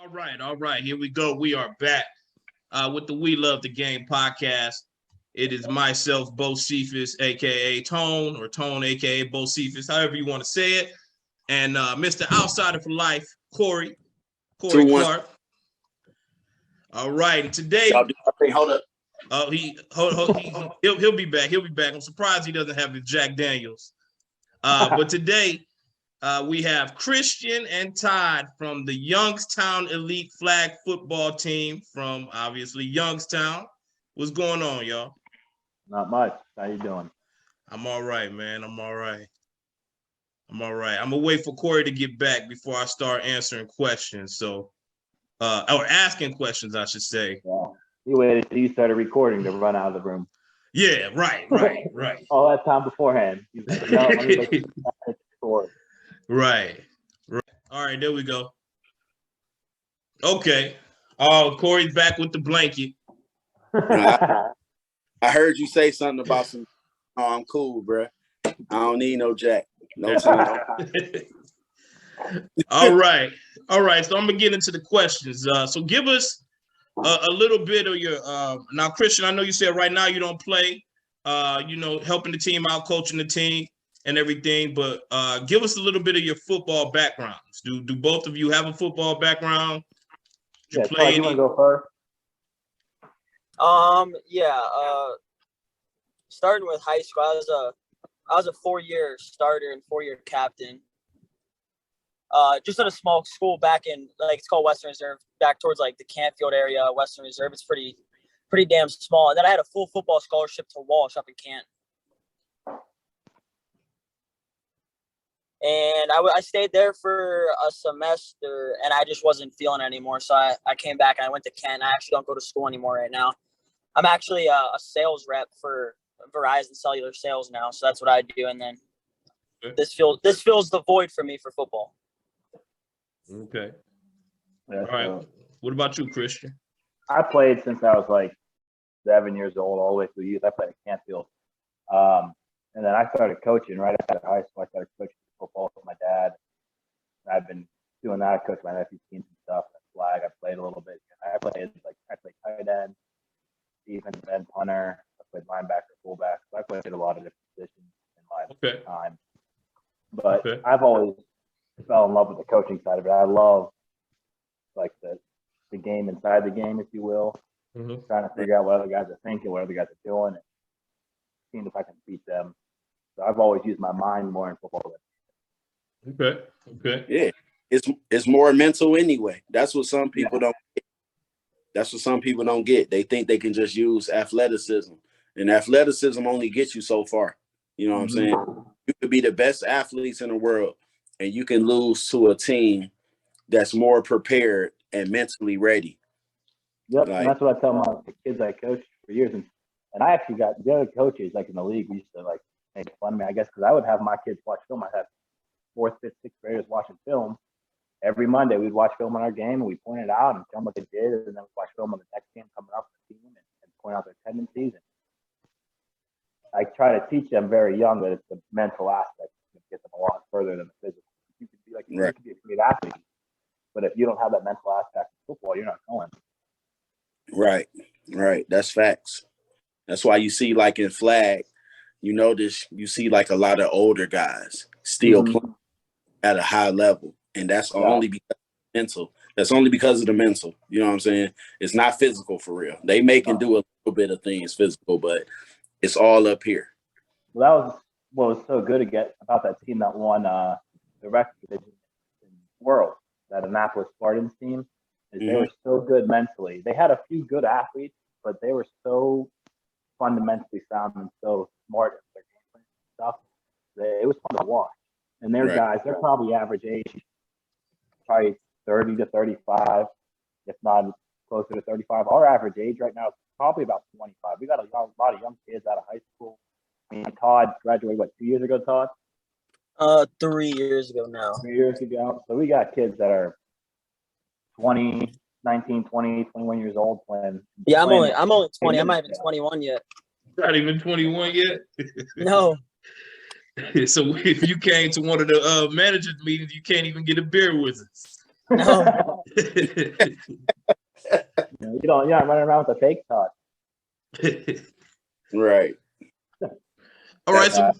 All right. Here we go. We are back with the We Love the Game podcast. It is myself, Bo Cephas, aka Tone, or Tone, aka Bo Cephas, however you want to say it, and Mr. Outsider for Life, Corey Clark. All right, and today, hold up. he'll be back. He'll be back. I'm surprised he doesn't have the Jack Daniels. But today, we have Christian and Todd from the Youngstown Elite flag football team from obviously Youngstown. What's going on, y'all? Not much. How you doing? I'm all right, man. I'm all right. I'm gonna wait for Corey to get back before I start answering questions. So, or asking questions, I should say. Yeah. You waited till you started recording to run out of the room. Yeah, right. All that time beforehand. Right. All right, there we go. Okay. Oh, Corey's back with the blanket. I heard you say something about some. Oh, I'm cool, bro. I don't need no Jack. No time. All right. So I'm gonna get into the questions. So give us a little bit of your. Now, Christian, I know you said right now you don't play. Helping the team out, coaching the team, and everything. But give us a little bit of your football backgrounds. Do both of you have a football background? Did you play any? You want to go first? Starting with high school, I was a 4-year starter and 4-year captain. Just at a small school back in it's called Western Reserve, back towards the Canfield area, Western Reserve. It's pretty damn small. And then I had a full football scholarship to Walsh up in Canton. And I stayed there for a semester, and I just wasn't feeling it anymore. So I came back and I went to Kent. I actually don't go to school anymore right now. I'm actually a sales rep for Verizon Cellular Sales now. So that's what I do. And then this fills the void for me for football. Okay. All right. What about you, Christian? I played since I was 7 years old, all the way through youth. I played at Canfield. And then I started coaching right after high school. I started coaching football with my dad. I've been doing that. I coached my nephew's teams and stuff. Flag. I played a little bit. I played tight end, defensive end, punter. I played linebacker, fullback. So I played a lot of different positions in my time. But I've always fell in love with the coaching side of it. I love the game inside the game, if you will. Mm-hmm. Trying to figure out what other guys are thinking, what other guys are doing, and seeing if I can beat them. So I've always used my mind more in football. Okay. Yeah, it's more mental anyway. That's what some people don't get. That's what some people don't get. They think they can just use athleticism, and athleticism only gets you so far. You know what I'm saying? You could be the best athletes in the world, and you can lose to a team that's more prepared and mentally ready. Yep, and that's what I tell my kids I coached for years. And I actually got the other coaches in the league used to make fun of me, I guess, because I would have my kids watch film. I had 4th, 5th, 6th graders watching film. Every Monday we'd watch film on our game and we point it out and tell them what they did, and then we'd watch film on the next game coming up with the team and point out their tendencies. And I try to teach them very young that it's the mental aspect that gets them a lot further than the physical. You could be you could be a great athlete, but if you don't have that mental aspect of football, you're not going. Right. That's facts. That's why you see in flag, you see a lot of older guys still playing at a high level. And that's only because of mental. That's only because of the mental. You know what I'm saying? It's not physical for real. They can do a little bit of things physical, but it's all up here. Well, that was what was so good about that team that won the rec division in the world, that Annapolis Spartans team. They were so good mentally. They had a few good athletes, but they were so fundamentally sound and so smart at their game plan and stuff. It was fun to watch. And their guys, they're probably average age, probably 30 to 35, if not closer to 35. Our average age right now is probably about 25. We got a lot of young kids out of high school. Todd graduated, 2 years ago, Todd? 3 years ago now. 3 years ago. So we got kids that are 20, 19, 20, 21 years old playing. Yeah, I'm only 20. I'm not even 21 yet. Not even 21 yet? No. So if you came to one of the managers meetings, you can't even get a beer with us. No. You're not running around with a fake Todd. Right. All right, so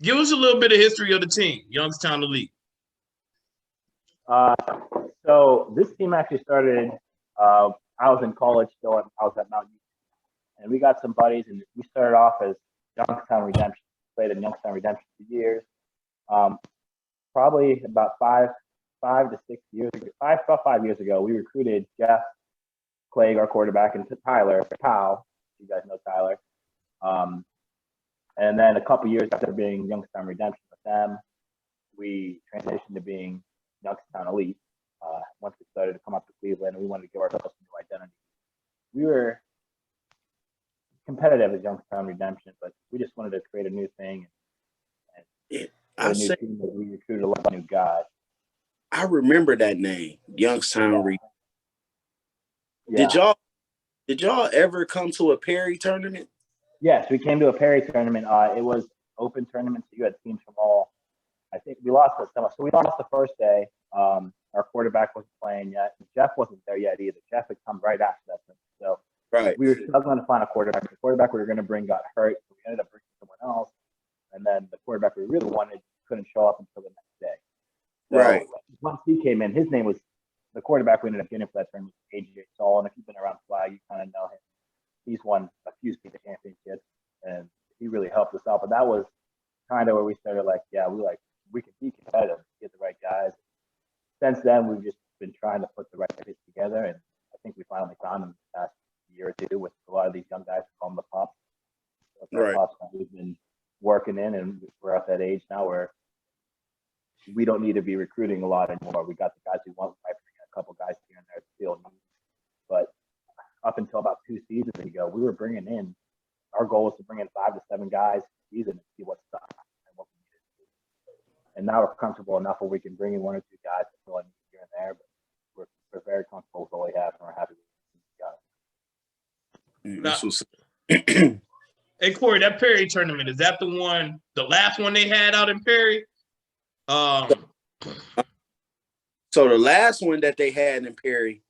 give us a little bit of history of the team, Youngstown Elite. So this team actually started. I was in college still. I was at Mount Houston, and we got some buddies, and we started off as Youngstown Redemption. Played in Youngstown Redemption for years. Probably about 5 to 6 years ago. About 5 years ago, we recruited Jeff Clegg, our quarterback, and Tyler Powell. You guys know Tyler. And then a couple years after being Youngstown Redemption with them, we transitioned to being Youngstown Elite. Once we started to come up to Cleveland, and we wanted to give ourselves a new identity. We were competitive as Youngstown Redemption, but we just wanted to create a new thing. And a new team that we recruited a lot of new guys. I remember that name, Youngstown Redemption. Yeah. Did y'all ever come to a Perry tournament? Yes, we came to a Perry tournament. It was open tournament, so you had teams from all. I think we lost the semi. So we lost the first day. Our quarterback wasn't playing yet. Jeff wasn't there yet either. Jeff had come right after that. So we were struggling to find a quarterback. The quarterback we were going to bring got hurt, so we ended up bringing someone else. And then the quarterback we really wanted couldn't show up until the next day. So once he came in, his name was the quarterback we ended up getting for that tournament, AJ Saul. And if you've been around Flag, you kind of know him. He's won a few state championships, and he really helped us out. But that was kind of where we started. We can be competitive, get the right guys. Since then, we've just been trying to put the right fit together, and I think we finally found them the past year or two with a lot of these young guys who call them the Pops. So Pops we've been working in, and we're at that age now where we don't need to be recruiting a lot anymore. We got the guys we want. We might bring in a couple guys here and there to field needs. But up until about 2 seasons ago, we were bringing in. Our goal was to bring in 5 to 7 guys a season and see what's up and what we needed to do. And now we're comfortable enough where we can bring in 1 or 2 guys to fill in here and there. But we're very comfortable with what we have, and we're happy with these guys. Hey Corey, that Perry tournament, is that the last one they had out in Perry? So the last one that they had in Perry,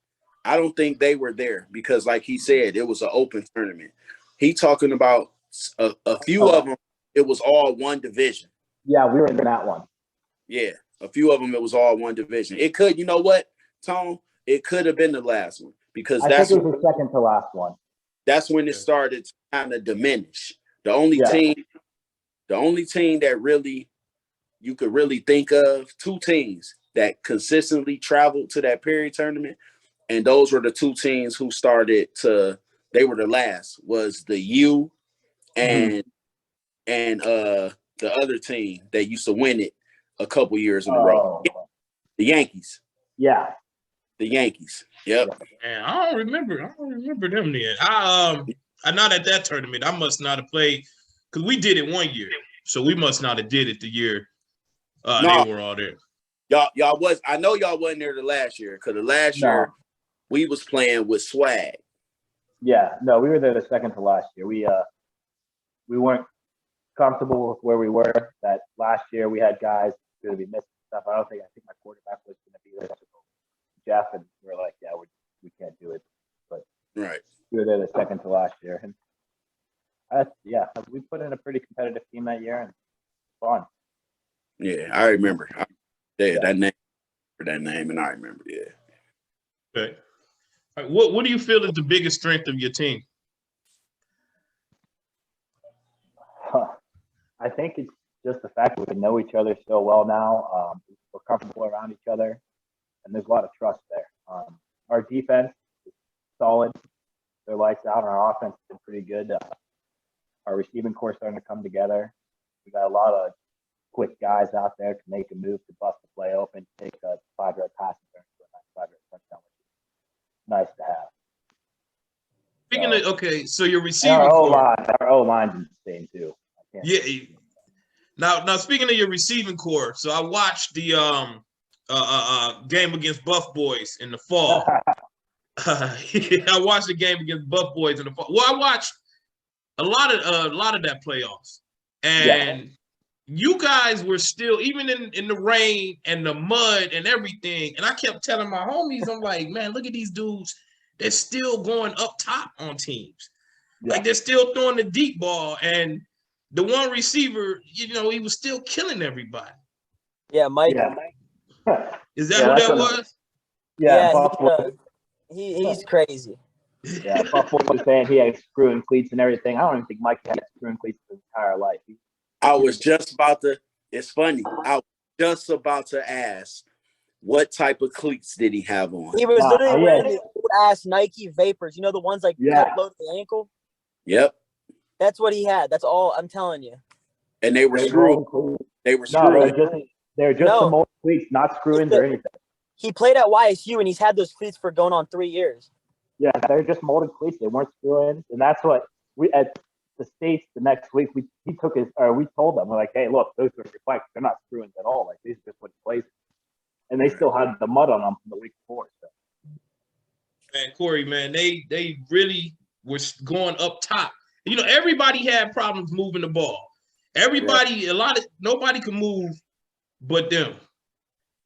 I don't think they were there because, like he said, it was an open tournament. He talking about a few of them. It was all one division. Yeah, we were in that one. Yeah, a few of them. It was all one division. It could, you know what, Tom? It could have been the last one because I think it was the second to last one. That's when it started to kind of diminish. The only team that really you could really think of, 2 teams that consistently traveled to that Perry tournament, and those were the 2 teams who they were the last, was the U and the other team that used to win it a couple years in a row. The Yankees. Yeah. The Yankees. Yep. Man, I don't remember them then. I not at that tournament. I must not have played because we did it one year. So we must not have did it the year they were all there. Y'all was. I know y'all wasn't there the last year because the last year we was playing with Swag. Yeah, no, we were there the second to last year. We weren't comfortable with where we were. That last year we had guys going to be missing stuff. I think my quarterback was going to be there. Jeff, and we were like, yeah, we can't do it. But we were there the second to last year, and we put in a pretty competitive team that year, and fun. Yeah, I remember. That name, and I remember. Yeah. Okay. All right, what do you feel is the biggest strength of your team? I think it's just the fact that we know each other so well now. We're comfortable around each other, and there's a lot of trust there. Our defense is solid. They're lights out, and our offense has been pretty good. Our receiving core is starting to come together. We got a lot of quick guys out there to make a move to bust the play open, take a 5-yard pass and turn into a 5-yard touchdown, which is nice to have. Speaking of, so your receiving core. Our O-line's insane too. Yeah. Now speaking of your receiving core, so I watched the game against Buff Boys in the fall. I watched the game against Buff Boys in the fall. Well, I watched a lot of that playoffs, and you guys were still, even in the rain and the mud and everything. And I kept telling my homies, I'm like, man, look at these dudes. They're still going up top on teams. Yeah. Like they're still throwing the deep ball. And the one receiver, you know, he was still killing everybody. Yeah, Mike. Yeah. Is that who that was? Yeah, he's crazy. Yeah, Buffalo was saying he had screw-in cleats and everything. I don't even think Mike had screw-in cleats his entire life. I was just about to. It's funny. I was just about to ask, what type of cleats did he have on? He was literally wearing the old-ass Nike Vapors. You know, the ones like cut low to the ankle? Yep. That's what he had. That's all I'm telling you. And they were screwed. They were screwed. No, they're just some old cleats, not screw-ins or anything. He played at YSU, and he's had those cleats for going on 3 years. Yeah, they're just molded cleats. They weren't screw-ins, and that's what we at the States the next week. We told them, we're like, hey, look, those are reflects. They're not screw-ins at all. Like these are just what he plays. And they still had the mud on them from the week before. So. Man, Corey, man, they really was going up top. You know, everybody had problems moving the ball. Everybody, nobody could move but them.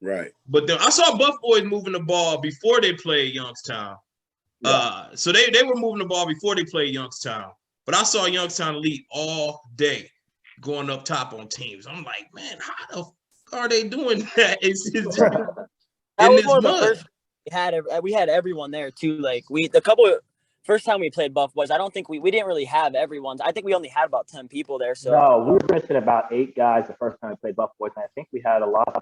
Right. But then I saw Buff Boys moving the ball before they played Youngstown. So they were moving the ball before they played Youngstown. But I saw Youngstown Elite all day going up top on teams. I'm like, man, how the fuck are they doing that? It's just that was one of the first we had everyone there too. Like first time we played Buff Boys, I don't think we didn't really have everyone. I think we only had about 10 people there. So no, we were missing about 8 guys the first time we played Buff Boys, and I think we had a lot of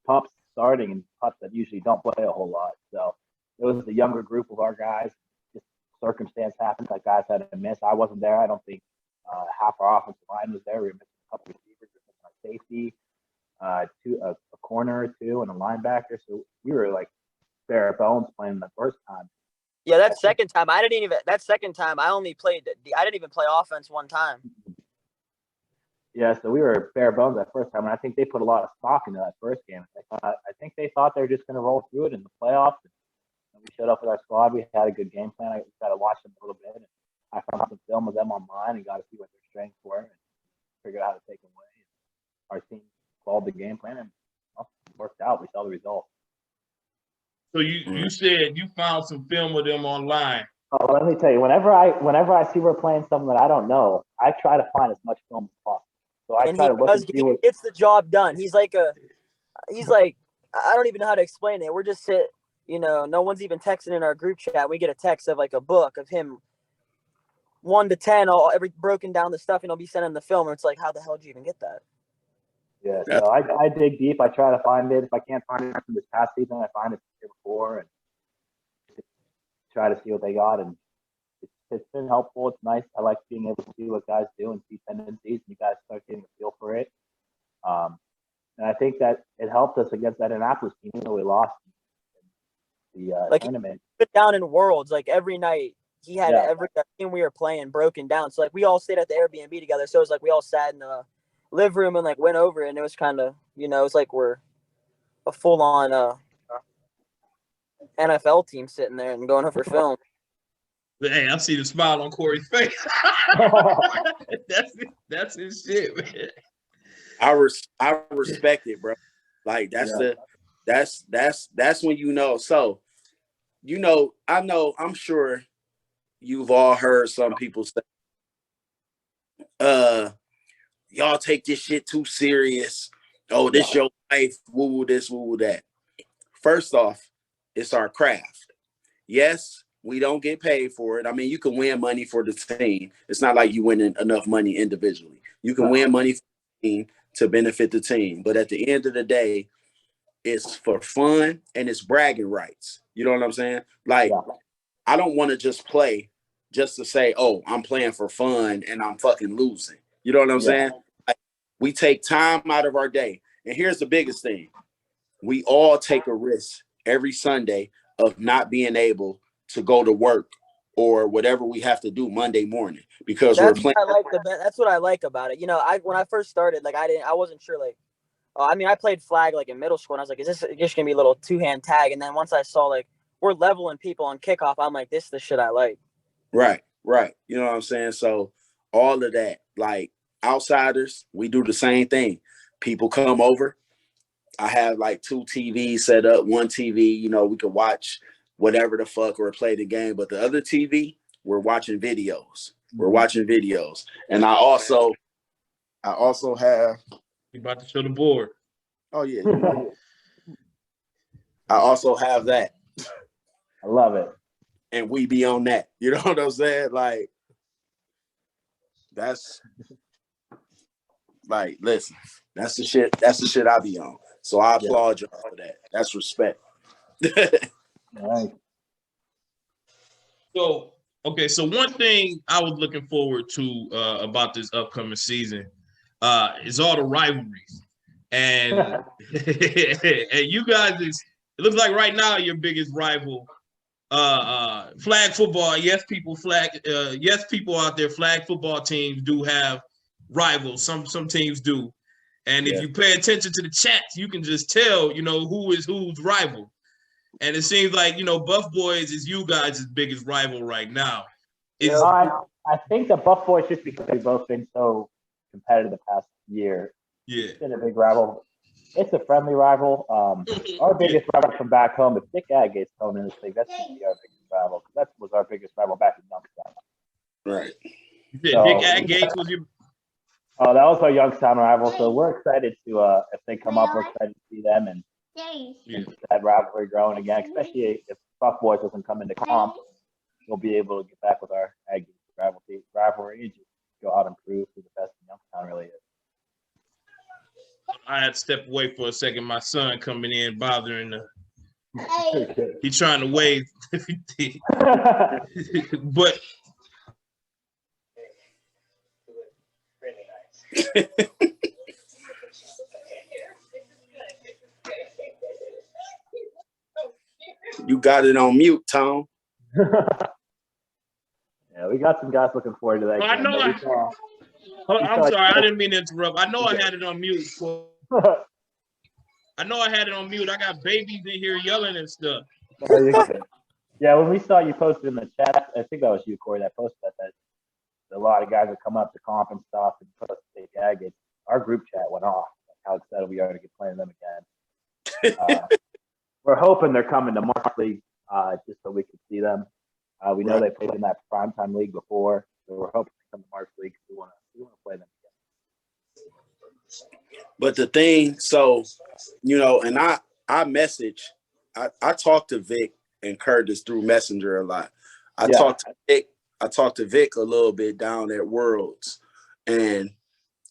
pups starting and pups that usually don't play a whole lot. So it was the younger group of our guys. Just circumstance happened, like guys had to miss. I wasn't there. I don't think half our offensive line was there. We were missing a couple receivers, our safety, a corner or two, and a linebacker. So we were like bare bones playing the first time. Yeah, that second time I didn't even play offense one time. Yeah, so we were bare bones that first time, and I think they put a lot of stock into that first game. I think they thought they were just going to roll through it in the playoffs. And we showed up with our squad. We had a good game plan. I got to watch them a little bit. And I found some film of them online and got to see what their strengths were and figure out how to take them away. Our team followed the game plan, and it worked out. We saw the results. So you said you found some film of them online. Oh, let me tell you, whenever I see we're playing something that I don't know, I try to find as much film as possible. So I try to look and see what gets the job done. He's like I don't even know how to explain it. We're just no one's even texting in our group chat. We get a text of like a book of him 1 to 10, every broken down the stuff, and he'll be sending the film. And it's like, how the hell did you even get that? Yeah, so I dig deep. I try to find it. If I can't find it from this past season, I find it the year before and try to see what they got. And it's been helpful. It's nice. I like being able to see what guys do and see tendencies, and you guys start getting a feel for it. And I think that it helped us against that Annapolis team. We lost the tournament. He put down in Worlds like every night. He had every team we were playing broken down. So like we all stayed at the Airbnb together. So it was like we all sat in the living room and like went over it, and it was kind of it was like we're a full on NFL team sitting there and going over film. Hey, I see the smile on Corey's face. That's his shit, man. I respect it, bro. Like that's when you know. So, I'm sure you've all heard some people say, y'all take this shit too serious. Oh, this your life, woo this, woo that. First off, it's our craft. Yes, we don't get paid for it. I mean, you can win money for the team. It's not like you win enough money individually. You can win money for the team to benefit the team. But at the end of the day, it's for fun and it's bragging rights. You know what I'm saying? Like, I don't want to just play just to say, oh, I'm playing for fun and I'm fucking losing. You know what I'm saying? Like, we take time out of our day. And here's the biggest thing. We all take a risk every Sunday of not being able to go to work or whatever we have to do Monday morning because we're playing. That's what I like about it. When I first started, like I wasn't sure, like, I played flag like in middle school, and I was like, is this just gonna be a little 2-hand tag? And then once I saw like we're leveling people on kickoff, I'm like, this is the shit I like. Right. You know what I'm saying? So all of that, like, outsiders, we do the same thing. People come over. I have like 2 TVs set up. One TV, you know, we can watch whatever the fuck or play the game. But the other TV, we're watching videos. We're watching videos. And I also have. You about to show the board. Oh, yeah. You know, I also have that. I love it. And we be on that. You know what I'm saying? Like, that's like, listen, that's the shit I be on. So I applaud you for that. That's respect. Nice. So, okay, so one thing I was looking forward to about this upcoming season is all the rivalries. And and you guys it looks like right now your biggest rival, flag football. Yes, people out there, flag football teams do have rivals. Some teams do. And if you pay attention to the chats, you can just tell, you know, who is whose rival. And it seems like, you know, Buff Boys is you guys' biggest rival right now. I think the Buff Boys, just because we've both been so competitive the past year, it's been a big rival. It's a friendly rival. Our biggest rival from back home, if Dick Agate's coming in this thing, that's going to be our biggest rival. That was our biggest rival back in Youngstown. Right. Dick Agate was your... Oh, that was our Youngstown rival. So we're excited to, if they come up, we're excited to see them and that rivalry growing again, especially if Buff Boys doesn't come into comp. We'll be able to get back with our Agate rivalry and just go out and prove who the best in Youngstown really is. I had to step away for a second. My son coming in, bothering he's trying to wave. But you got it on mute, Tom. Yeah, we got some guys looking forward to that. I know. I'm sorry, I didn't mean to interrupt. I know I had it on mute. I know I had it on mute. I got babies in here yelling and stuff. Yeah, when we saw you posted in the chat, I think that was you, Corey, that posted that a lot of guys would come up to comp and stuff and post Dick Agate. Our group chat went off. How excited we are to get playing them again. We're hoping they're coming to March League just so we can see them. We know they played in that primetime league before, so we're hoping they come to March League. We want to play them again. But the thing, so, you know, and I message, I talk to Vic and Curtis through Messenger a lot. I talked to Vic a little bit down at Worlds. And,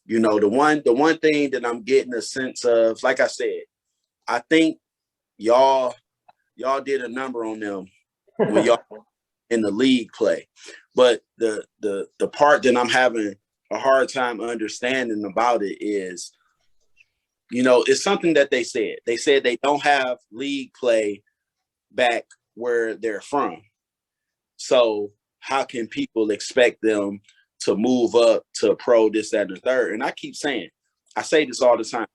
you know, the one thing that I'm getting a sense of, like I said, I think y'all did a number on them when y'all in the league play. But the part that I'm having a hard time understanding about it is, you know, it's something that they said. They said they don't have league play back where they're from. So how can people expect them to move up to pro, this, that, and the third? And I keep saying, I say this all the time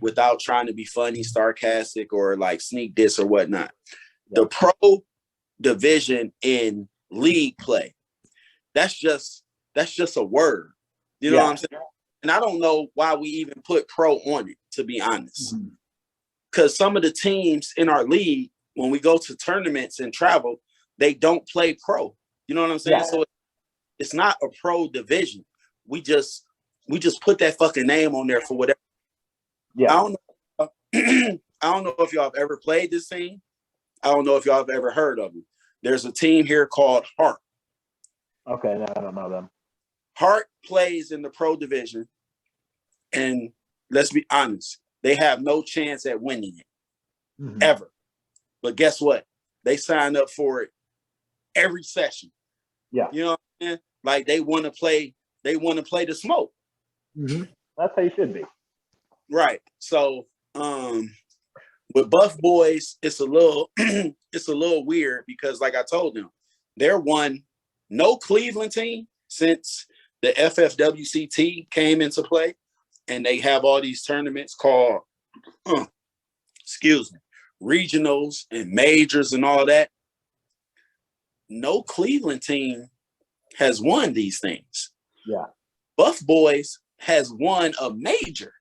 without trying to be funny, sarcastic, or like sneak diss or whatnot. The pro division in league play, that's just a word. You know what I'm saying? And I don't know why we even put pro on it, to be honest. Because some of the teams in our league, when we go to tournaments and travel, they don't play pro. You know what I'm saying? So it's not a pro division. We just put that fucking name on there for whatever. I don't know if y'all have ever played this team. I don't know if y'all have ever heard of them. There's a team here called Hart. Okay, no, I don't know them. Hart plays in the pro division, and let's be honest, they have no chance at winning it ever. But guess what? They sign up for it every session. Yeah, you know what I'm saying? Like they want to play. They want to play the smoke. That's how you should be. Right. So, with Buff Boys, it's a little weird because, like I told them, they're no Cleveland team since the FFWCT came into play, and they have all these tournaments called, regionals and majors and all that. No Cleveland team has won these things. Yeah. Buff Boys has won a major.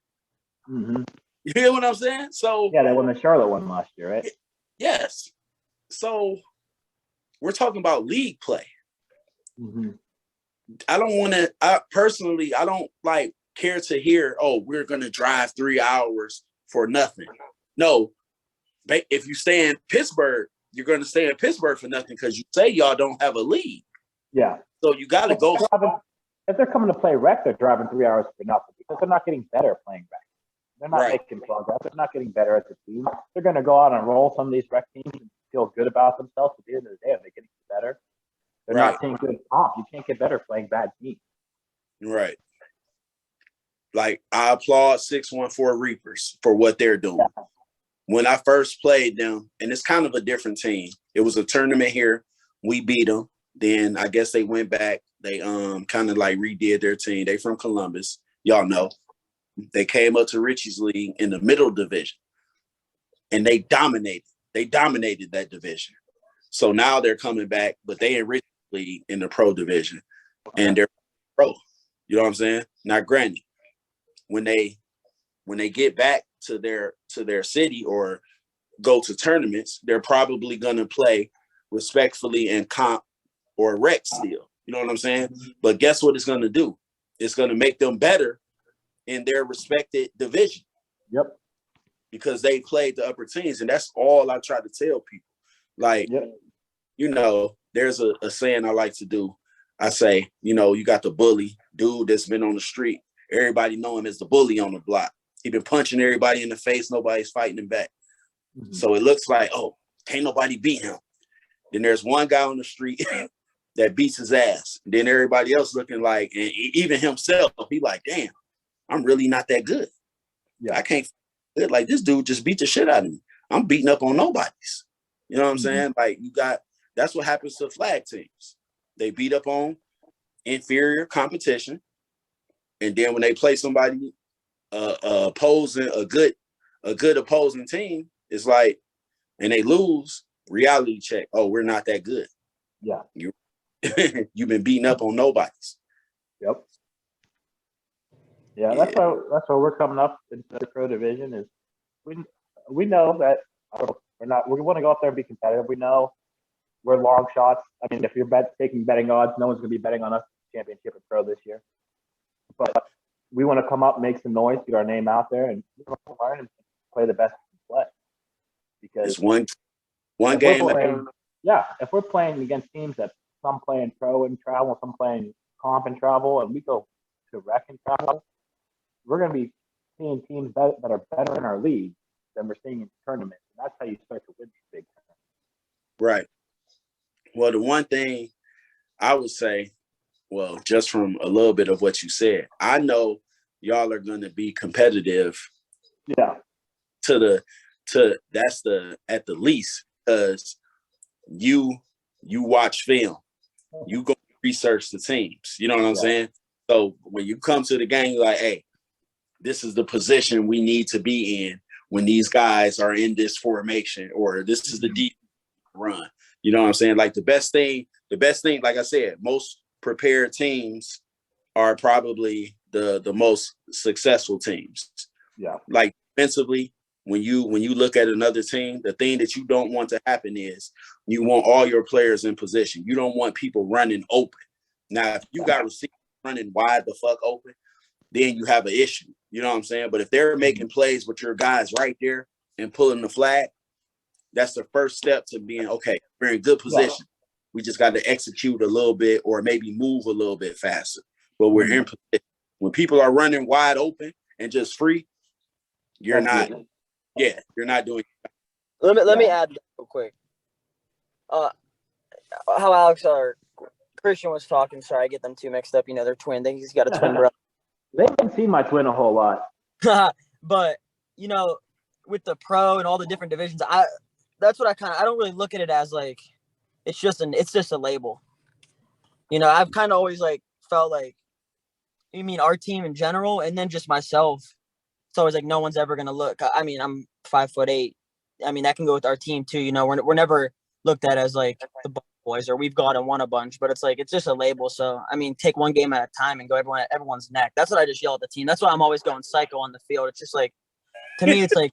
Mm-hmm. You hear what I'm saying? So yeah, they won the Charlotte one last year, right? Yes. So we're talking about league play. Mm-hmm. I don't like care to hear, oh, we're going to drive 3 hours for nothing. No, if you stay in Pittsburgh, you're going to stay in Pittsburgh for nothing because you say y'all don't have a league. Yeah. So you got to go. If they're coming to play rec, they're driving 3 hours for nothing because they're not getting better playing rec. They're not making progress. They're not getting better as a team. They're going to go out and roll some of these rec teams and feel good about themselves. At the end of the day, if they're getting better, they're not seeing good comp. You can't get better playing bad teams. Right. Like, I applaud 614 Reapers for what they're doing. Yeah. When I first played them, and it's kind of a different team. It was a tournament here. We beat them. Then I guess they went back. They kind of like redid their team. They from Columbus. Y'all know. They came up to Richie's League in the middle division. And they dominated. They dominated that division. So now they're coming back, but they in Richie's League in the pro division. And they're pro. You know what I'm saying? Now, granted, when they get back to their city or go to tournaments, they're probably gonna play respectfully in comp or rec still. You know what I'm saying? But guess what it's gonna do? It's gonna make them better in their respected division. Yep. Because they played the upper teams, and that's all I try to tell people. Like, you know, there's a saying I like to do. I say, you know, you got the bully dude that's been on the street. Everybody know him as the bully on the block. He been punching everybody in the face. Nobody's fighting him back. Mm-hmm. So it looks like, oh, can't nobody beat him. Then there's one guy on the street that beats his ass. Then everybody else looking like, and even himself, he like, damn, I'm really not that good. Yeah, I can't. Like, this dude just beat the shit out of me. I'm beating up on nobody's. You know what I'm saying? Like, that's what happens to flag teams. They beat up on inferior competition. And then when they play somebody opposing a good opposing team, it's like, and they lose, reality check. Oh, we're not that good. Yeah. You've been beating up on nobody's. Yep. Yeah, that's why we're coming up into the pro division is we know that we want to go out there and be competitive. We know we're long shots. I mean, if you're taking betting odds, no one's going to be betting on us championship at pro this year. But we want to come up, make some noise, get our name out there, and learn and play the best play. Because it's one game. If we're playing against teams that some play in pro and travel, some playing comp and travel, and we go to rec and travel, we're going to be seeing teams that are better in our league than we're seeing in tournaments. And that's how you start to win these big tournaments. Right. Well, the one thing I would say, well, just from a little bit of what you said, I know y'all are going to be competitive. Yeah. At the least, because you watch film, you go research the teams. You know what I'm saying? So when you come to the game, you're like, hey, this is the position we need to be in when these guys are in this formation, or this is the deep run. You know what I'm saying? Like the best thing, like I said, most prepared teams are probably the most successful teams. Yeah. Like defensively, when you look at another team, the thing that you don't want to happen is you want all your players in position. You don't want people running open. Now, if you got receivers running wide the fuck open, then you have an issue. You know what I'm saying? But if they're making plays with your guys right there and pulling the flag, that's the first step to being, okay, we're in good position. Yeah. We just got to execute a little bit or maybe move a little bit faster. But we're in position. When people are running wide open and just free, you're not doing it. Let me add real quick. How Alex or Christian was talking, sorry, I get them two mixed up. You know, they're twin. He's got a twin brother. They haven't seen my twin a whole lot. But, you know, with the pro and all the different divisions, that's what I don't really look at it as like it's just a label. You know, I've kind of always like felt like, you mean our team in general, and then just myself. It's always like no one's ever gonna look. I mean, I'm 5'8". I mean, that can go with our team too. You know, we're never looked at as like the boys, or we've gone and won a bunch, but it's like, it's just a label. So, I mean, take one game at a time and go everyone's neck. That's what I just yell at the team. That's why I'm always going psycho on the field. It's just like, to me, it's like,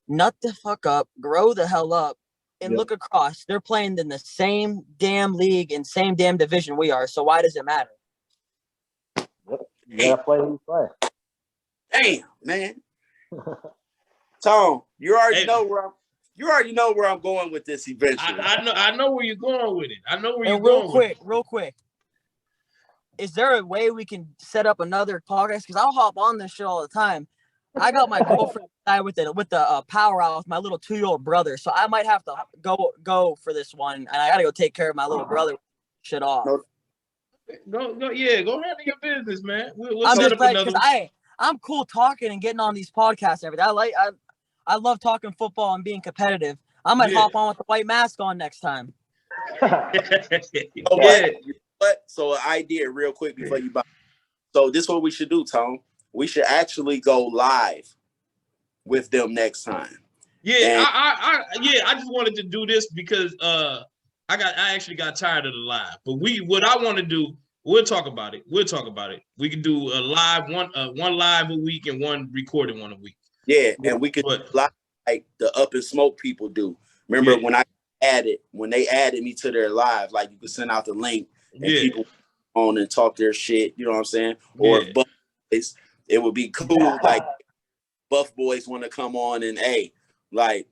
nut the fuck up, grow the hell up, and look across. They're playing in the same damn league and same damn division we are. So why does it matter? You gotta play who you play. Damn, man. Tom, you already know where I'm going with this eventually. I know where you're going with it. I know where you're going. Real quick. Is there a way we can set up another podcast? Because I'll hop on this shit all the time. I got my girlfriend with the power out with my little 2-year-old brother, so I might have to go for this one, and I gotta go take care of my little brother. Shit off. Go handle your business, man. We'll I'm set just up like, another. I'm cool talking and getting on these podcasts and everything. I love talking football and being competitive. I might hop on with the white mask on next time. But so an idea real quick before you buy. So this is what we should do, Tom. We should actually go live with them next time. Yeah, I just wanted to do this because I actually got tired of the live. But what I want to do, we'll talk about it. We can do a live one live a week and one recorded one a week. Yeah, and we could like the Up and Smoke people do. Remember when they added me to their live, like you could send out the link and people on and talk their shit. You know what I'm saying? Or Buff Boys, it would be cool. Like Buff Boys want to come on and like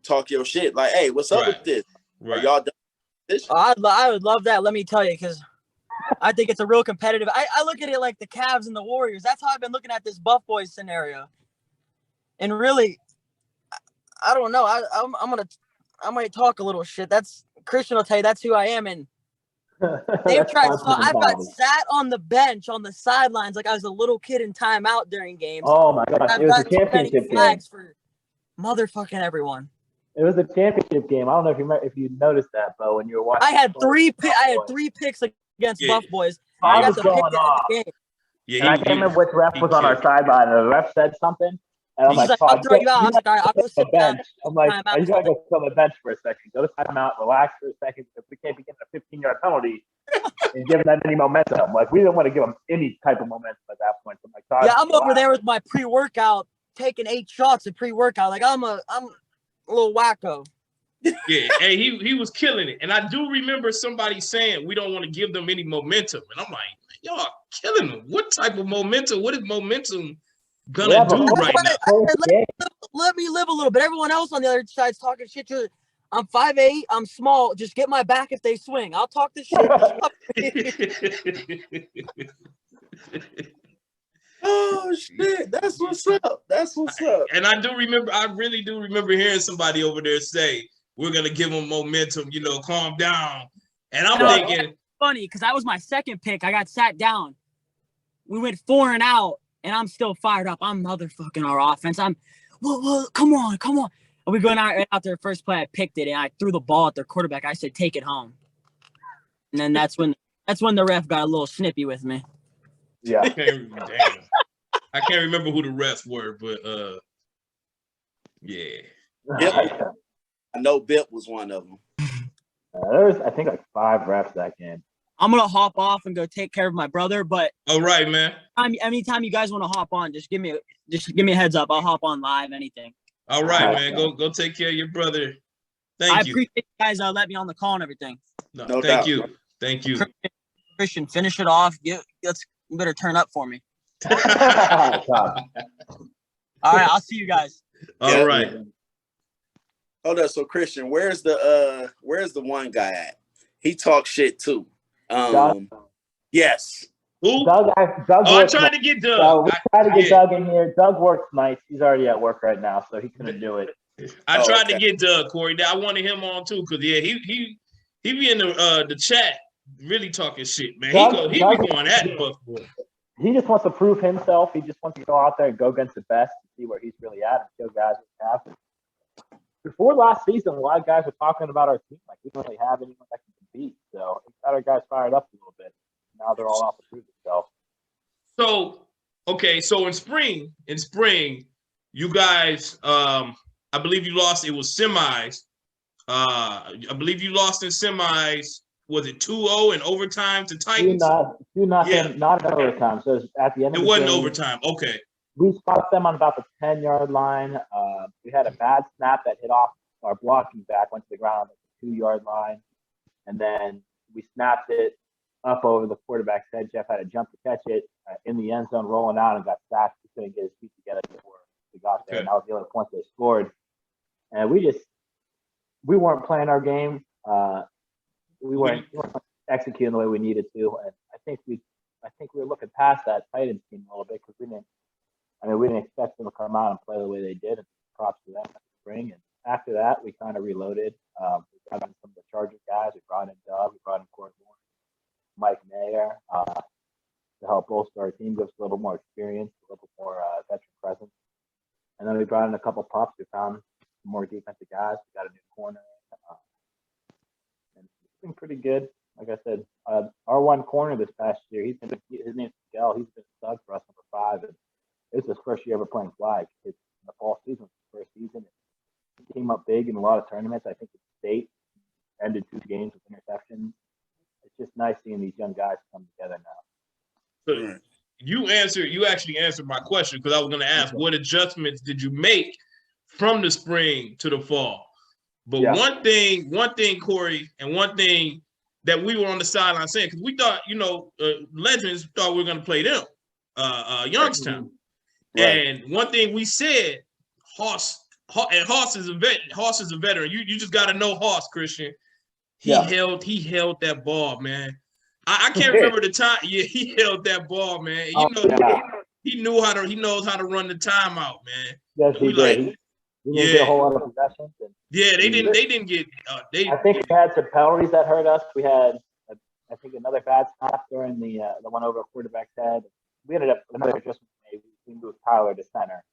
talk your shit. Like, hey, what's up with this? Are y'all done with this? I would love that. Let me tell you, because I think it's a real competitive. I look at it like the Cavs and the Warriors. That's how I've been looking at this Buff Boys scenario. And really, I don't know. I might talk a little shit. That's Christian will tell you that's who I am. And they've tried. So I've got sat on the bench on the sidelines like I was a little kid in timeout during games. Oh my gosh, it was a championship game. For motherfucking everyone. It was a championship game. I don't know if you noticed that, Bo, when you were watching. I had three picks against Buff Boys. I got was the going pick off. the game. And I can't remember which ref was on our sideline. And the ref said something. And I'm like, I'll throw you out. I was like, all right, I'll go sit down. I'm like, are you going to go sit on the bench for a second? Go to timeout, relax for a second. If we can't be getting a 15-yard penalty and giving them any momentum. Like, we didn't want to give them any type of momentum at that point. So I'm like, I'm over there with my pre-workout, taking 8 shots of pre-workout. Like, I'm a little wacko. Yeah, hey, he was killing it. And I do remember somebody saying we don't want to give them any momentum. And I'm like, y'all killing them. What type of momentum? What is momentum gonna do right now? Let me live a little bit. Everyone else on the other side's talking shit. I'm 5'8", I'm small. Just get my back if they swing. I'll talk this shit. Oh shit, that's what's up. And I really do remember hearing somebody over there say, we're gonna give them momentum, calm down. And I'm thinking, funny, because that was my second pick. I got sat down. We went 4 and out, and I'm still fired up. I'm motherfucking our offense. Well, come on. And we going out there first play. I picked it, and I threw the ball at their quarterback. I said, take it home. And then that's when the ref got a little snippy with me. Yeah. I can't remember who the refs were, but yeah. Yep. I know Bip was one of them. There was, I think, like 5 refs that game. I'm gonna hop off and go take care of my brother. But all right, man. Anytime you guys want to hop on, just give me a heads up. I'll hop on live. Anything. All right, man. Go take care of your brother. Thank you. I appreciate you guys let me on the call and everything. No thank you. Thank you. Christian, finish it off. You better turn up for me. All right, I'll see you guys. All right. Hold up. So Christian, where's the one guy at? He talks shit too. Doug? Yes. Who? Doug I tried to get Doug. We tried to get Doug in here. Doug works nights. He's already at work right now, so he couldn't do it. I tried to get Doug, Corey. I wanted him on too, because he be in the chat really talking shit, man. He be going at Buff Boy. He just wants to prove himself. He just wants to go out there and go against the best and see where he's really at and show guys what's happening. Before last season, a lot of guys were talking about our team like we don't really have anyone that can compete. So it got our guys fired up a little bit. Now they're all out to prove themselves. So in spring, you guys, I believe you lost. It was semis I believe you lost in semis. Was it 2-0 in overtime to Titans? 2-0, Yeah. not in overtime. So at the end of the game, it wasn't overtime. Okay. We spot them on about the 10-yard line. We had a bad snap that hit off our blocking back, went to the ground at the 2-yard line, and then we snapped it up over the quarterback's head. Jeff had to jump to catch it in the end zone, rolling out, and got sacked. He couldn't get his feet together before we got there. Okay. And that was the only point they scored. And we weren't playing our game. We weren't executing the way we needed to. And I think we were looking past that Titans team a little bit because we didn't expect them to come out and play the way they did. And props to them in the spring. And after that, we kind of reloaded. We brought in some of the Chargers guys. We brought in Doug. We brought in Corey Moore, Mike Mayer to help bolster our team, give us a little more experience, a little more veteran presence. And then we brought in a couple pups. We found some more defensive guys. We got a new corner. And it's been pretty good. Like I said, our one corner this past year, his name's Miguel. He's been a stud for us, number 5. And it's his first year ever playing flag. It's in the fall season, his first season. He came up big in a lot of tournaments. I think the state ended 2 games with interceptions. It's just nice seeing these young guys come together now. So you actually answered my question because I was going to ask, what adjustments did you make from the spring to the fall? But one thing, Corey, and one thing that we were on the sideline saying, because we thought, Legends thought we were going to play them, Youngstown. Right. And one thing we said, Hoss is a veteran. You just got to know Hoss, Christian. He held that ball, man. I can't remember the time. Yeah, he held that ball, man. He knows how to run the timeout, man. Yes, he did. He didn't get a whole lot of possessions. They didn't get. I think we had some penalties that hurt us. We had, I think, another bad snap during the one over a quarterback's head. We ended up another adjustment made. We moved Tyler to center,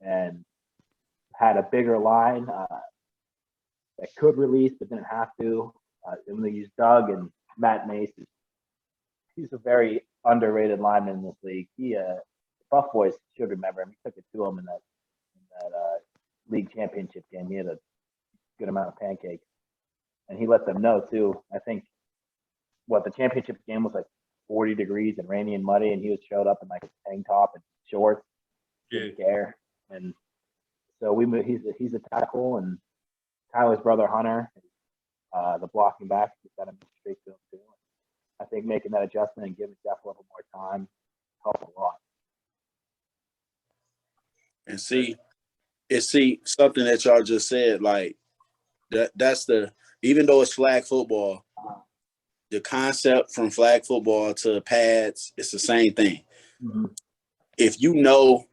and had a bigger line that could release but didn't have to. And we used Doug and Matt Mace. He's a very underrated lineman in this league. Buff Boys should remember him. He took it to him in that league championship game. He had a good amount of pancakes, and he let them know too. I think the championship game was like 40 degrees and rainy and muddy, and he showed up in like a tank top and shorts, didn't care. And so he's a tackle, and Tyler's brother Hunter, the blocking back, we got him straight to him too. I think making that adjustment and giving Jeff a little more time helped a lot. And see something that y'all just said, like that's even though it's flag football, the concept from flag football to pads, it's the same thing. Mm-hmm. If you know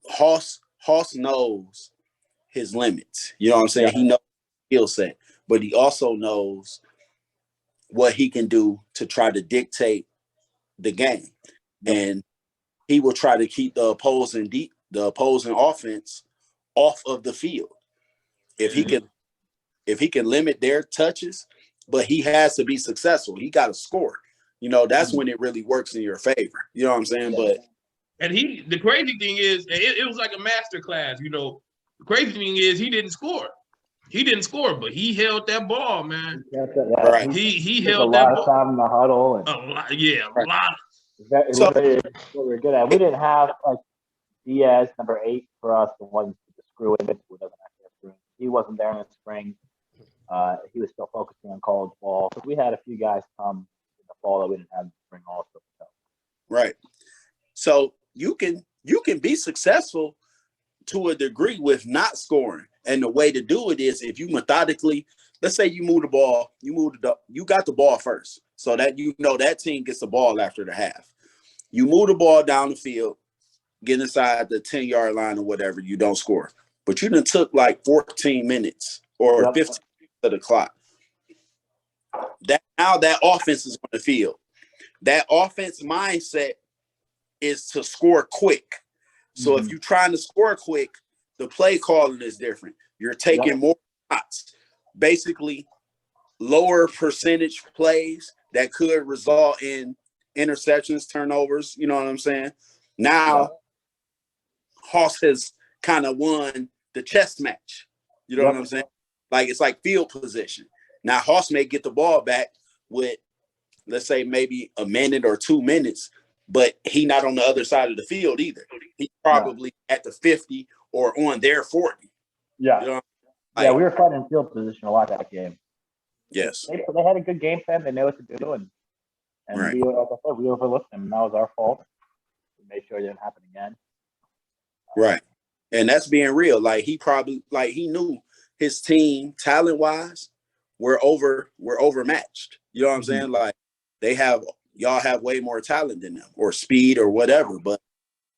Hoss knows his limits. You know what I'm saying? Yeah. He knows skill set, but he also knows what he can do to try to dictate the game. Yeah. And he will try to keep the opposing offense off of the field. If he can limit their touches, but he has to be successful. He got to score. That's when it really works in your favor. You know what I'm saying? Yeah. And the crazy thing is, it was like a master class. The crazy thing is he didn't score. But he held that ball, man. Right. He held that ball. A lot of time in the huddle. And a lot. What we were good at. We didn't have like Diaz, number 8, for us, the one to screw in. Who doesn't actually screw in. He wasn't there in the spring. He was still focusing on college ball. So we had a few guys come in the fall that we didn't have in the spring also. Right. So you can be successful to a degree with not scoring. And the way to do it is if you methodically, let's say you move the ball, you got the ball first. So that that team gets the ball after the half. You move the ball down the field, get inside the 10-yard line or whatever, you don't score. But you done took like 14 minutes or 15 to the clock. Now that offense is on the field. That offense mindset is to score quick. So if you're trying to score quick, the play calling is different. You're taking more shots, basically lower percentage plays that could result in interceptions, turnovers. You know what I'm saying? Now, Hoss has kind of won the chess match You know what I'm saying? Like, it's like field position. Now, Hoss may get the ball back with, let's say, maybe a minute or 2 minutes, but he not on the other side of the field either. He's probably at the 50 or on their 40. Yeah. You know, Like, we were fighting in field position a lot that game. Yes. They had a good game plan. They knew what to do. And right. we, like I said, we overlooked them. And that was our fault. We made sure it didn't happen again. Right. And that's being real. Like, he knew his team, talent-wise, were overmatched. You know what I'm saying? Like, y'all have way more talent than them, or speed or whatever, but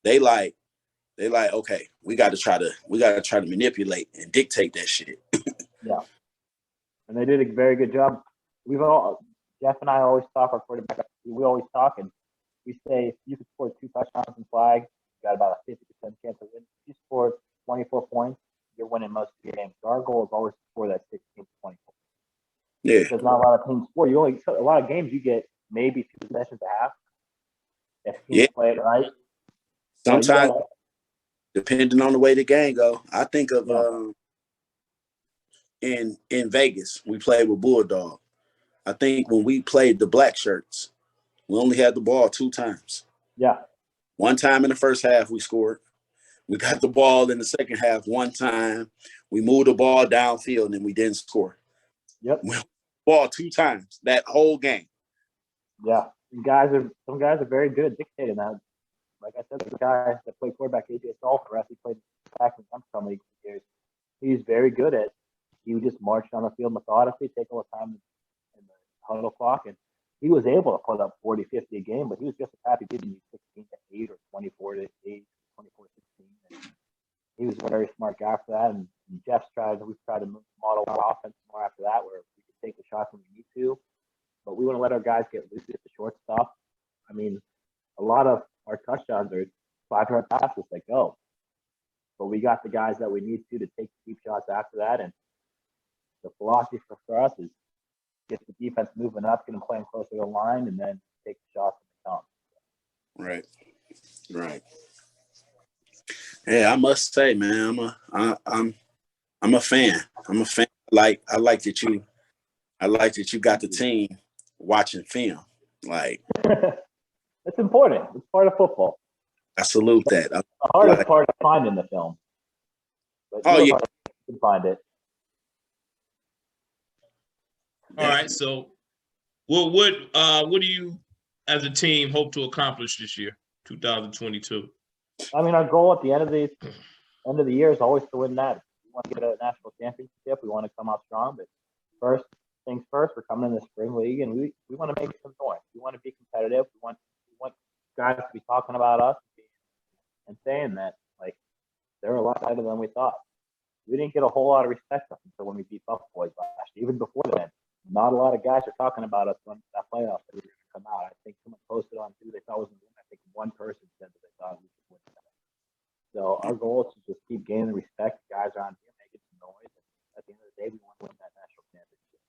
they like, okay, we got to try to manipulate and dictate that shit. Yeah. And they did a very good job. Jeff and I always talk, our quarterback, we always talk, and we say if you could score 2 touchdowns in flag, you got about a 50% chance of winning. If you score 24 points, you're winning most of your games. So our goal is always to score that 16 to 24. Yeah. Because not a lot of teams score. A lot of games you get maybe 2 possessions a half. If teams play it right. Sometimes, depending on the way the game go, I think of in Vegas, we played with Bulldog. I think when we played the Black Shirts, we only had the ball 2 times. Yeah. One time in the first half, we scored. We got the ball in the second half 1 time. We moved the ball downfield and we didn't score. Yep. We ball 2 times that whole game. Yeah. Some guys are very good at dictating that. Like I said, the guy that played quarterback, AJ Saul, for us, he played back in Youngstown Elite for years. He's very good at. He would just march down the field methodically, take all the time in the huddle clock, and he was able to put up 40, 50 a game, but he was just as happy giving you 16 to 8 or 24 to 8, 24 to 16. And he was a very smart guy for that. And we've tried to model our offense more after that, where we could take the shots when we need to, but we want to let our guys get loose at the short stuff. I mean, a lot of our touchdowns are 5-yard passes that go, but we got the guys that we need to take deep shots after that. And the philosophy for us is get the defense moving up, get them playing closer to the line, and then take the shots when they come. Right. Yeah, I must say, man, I'm a fan. I'm a fan. I like that you got the team watching film. Like, it's important. It's part of football. I salute that. The hardest part is finding the film. But you can find it. All right. So, what do you, as a team, hope to accomplish this year, 2022? I mean, our goal at the end of the year is always to win that. We want to get a national championship. We want to come out strong. But first things first, we're coming in the spring league, and we want to make some noise. We want to be competitive. We want guys to be talking about us and saying that, like, they're a lot better than we thought. We didn't get a whole lot of respect until when we beat Buff Boys last year. Even before then, not a lot of guys are talking about us when that playoff that we were going to come out. I think someone posted on who they thought was going to win. I think one person said that they thought we could win that. So our goal is to just keep gaining respect. The guys are on here making some noise. And at the end of the day, we want to win that national championship.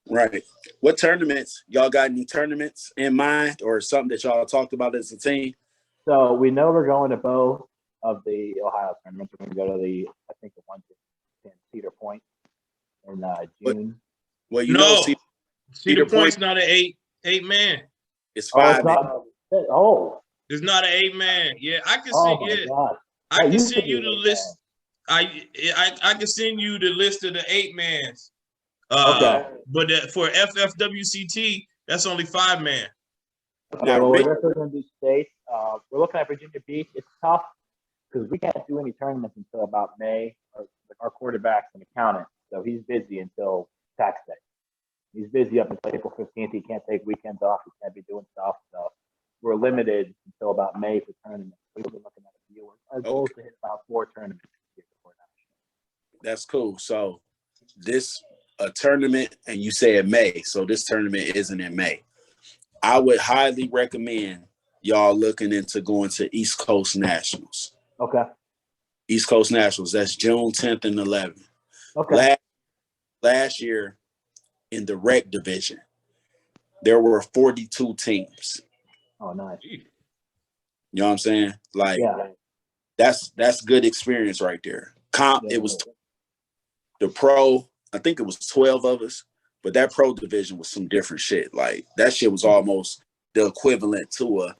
Right. What tournaments? Y'all got any tournaments in mind or something that y'all talked about as a team? So we know we're going to both of the Ohio tournaments. We're going to go to I think the one in Cedar Point in June. Well, you know, Cedar Point's not an eight man. It's 5 man. It's not an 8-man. Yeah, I can see. I can send you the list. I can send you the list of the 8-mans. Okay. But for FFWCT, that's only 5-man. Okay, well, we're definitely going to do states. We're looking at Virginia Beach. It's tough because we can't do any tournaments until about May. Our quarterback's an accountant, so he's busy until tax day. He's busy up until April 15th. He can't take weekends off. He can't be doing stuff. So we're limited until about May for tournaments. We've been looking at a few. Our goal is to hit about 4 tournaments before national. That's cool. So a tournament, and you said May, so this tournament isn't in May. I would highly recommend y'all looking into going to East Coast Nationals. Okay. East Coast Nationals, that's June 10th and 11th. Okay. Last year in the rec division, there were 42 teams. Oh, nice. You know what I'm saying? Like, yeah. that's good experience right there. It was the pro, I think it was 12 of us, but that pro division was some different shit. Like that shit was almost the equivalent to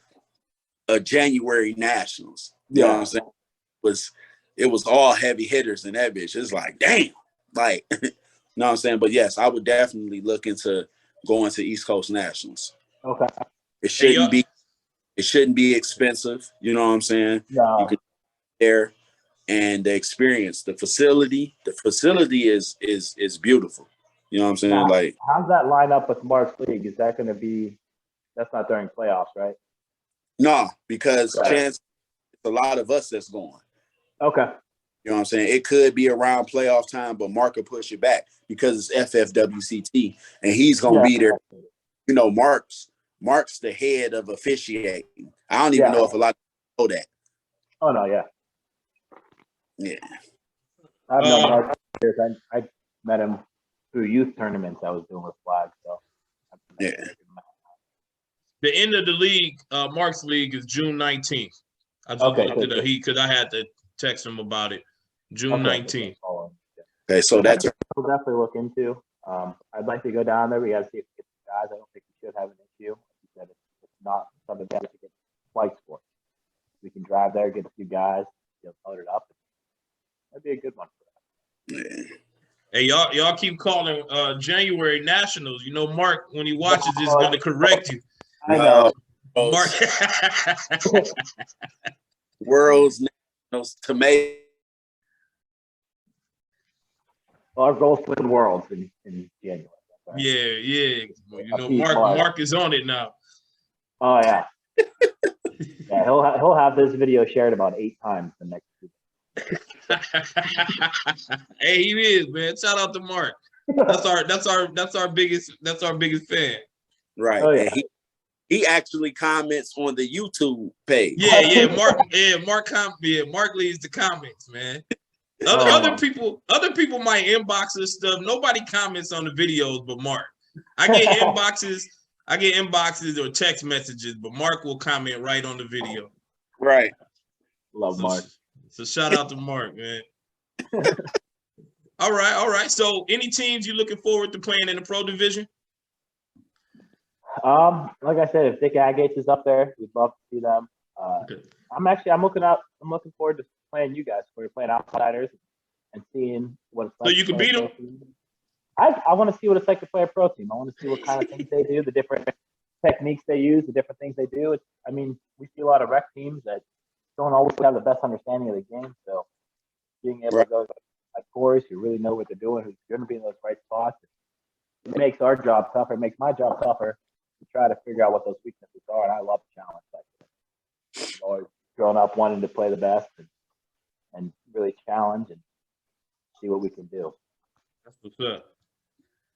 a January Nationals. You know what I'm saying? It was all heavy hitters in that bitch. It's like, damn. Like, you know what I'm saying? But yes, I would definitely look into going to East Coast Nationals. Okay. It shouldn't be expensive. You know what I'm saying? No. You can there and the experience, the facility is beautiful. You know what I'm saying? Now, like, how's that line up with Mark's league? Is that going to be? That's not during playoffs, right? no, because chance a lot of us that's going. Okay. You know what I'm saying? It could be around playoff time, but Mark will push it back because it's FFWCT and he's gonna be there. You know, Mark's the head of officiating. I don't even know if a lot of people know that. Oh no, yeah. Yeah. I've known Mark for years. I met him through youth tournaments I was doing with flags. So yeah. The end of the league, Mark's league, is June 19th. I just looked at it because I had to text him about it. June 19th. Okay, so that's we'll definitely look into. I'd like to go down there. We got to see if we get the guys. I don't think we should have an issue. Like you said, it's not something that we have to get flights for. We can drive there, get a few guys, load it up. That'd be a good one for us. Yeah. Hey, y'all keep calling January Nationals. You know, Mark, when he watches this, is going to correct you. I know. Mark. World's Nationals tomato. Our goal is to win worlds in January. Right. Yeah. You know, Mark is on it now. Oh yeah. Yeah, he'll have this video shared about 8 times the next week. Hey, he is, man. Shout out to Mark. That's our biggest fan. Right. Oh, yeah. And he actually comments on the YouTube page. Yeah, Mark leaves the comments, man. Other people might inbox this stuff. Nobody comments on the videos but Mark. I get inboxes or text messages, but Mark will comment right on the video. Right. Love Mark. So shout out to Mark, man. All right. So any teams you looking forward to playing in the pro division? Like I said, if Dick Agates is up there, we'd love to see them. Okay. I'm looking forward to playing you guys. We're playing outsiders and seeing what it's like. So you can beat them? I want to see what it's like to play a pro team. I want to see what kind of things they do, the different techniques they use, the different things they do. We see a lot of rec teams that don't always have the best understanding of the game. So being able to go like Corey's who really know what they're doing, who's going to be in those right spots, it makes our job tougher. It makes my job tougher to try to figure out what those weaknesses are. And I love the challenge. I've always grown up wanting to play the best and really challenge and see what we can do. That's what's up.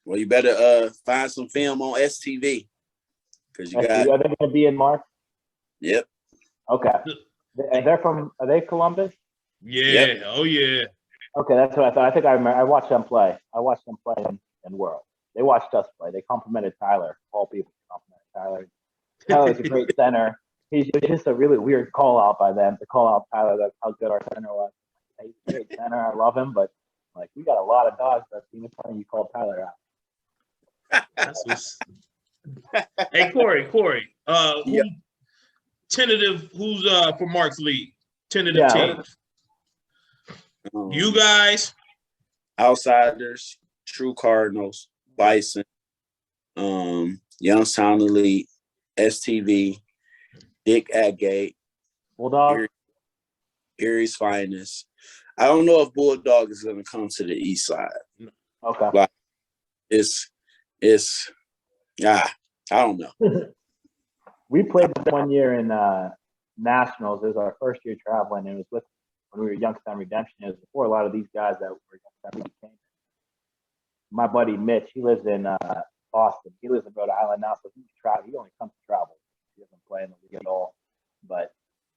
Well, you better find some film on STV because you got. Are they going to be in March? Yep. Okay. Are they Columbus? Yeah. Yep. Oh yeah. Okay, that's what I thought. I think I remember. I watched them play. In World. They watched us play. They complimented Tyler. All people complimented Tyler. Tyler's a great center. He's just a really weird call out by them to call out Tyler. That's how good our center was. He's a great center. I love him, but like we got a lot of dogs. That team is funny. You called Tyler out. Hey Corey. Tentative. Who's for Mark's league? Tentative teams. You guys. Outsiders, True Cardinals, Bison, Youngstown Elite, STV, Dick Agate, Bulldog, Erie's Finest. I don't know if Bulldog is going to come to the east side. Okay. Like, I don't know. We played 1 year in Nationals. It was our first year traveling. It was when we were Youngstown Redemption. It was before a lot of these guys that were Youngstown came. My buddy Mitch, he lives in Boston. He lives in Rhode Island now, so he only comes to travel. He doesn't play in the league at all. But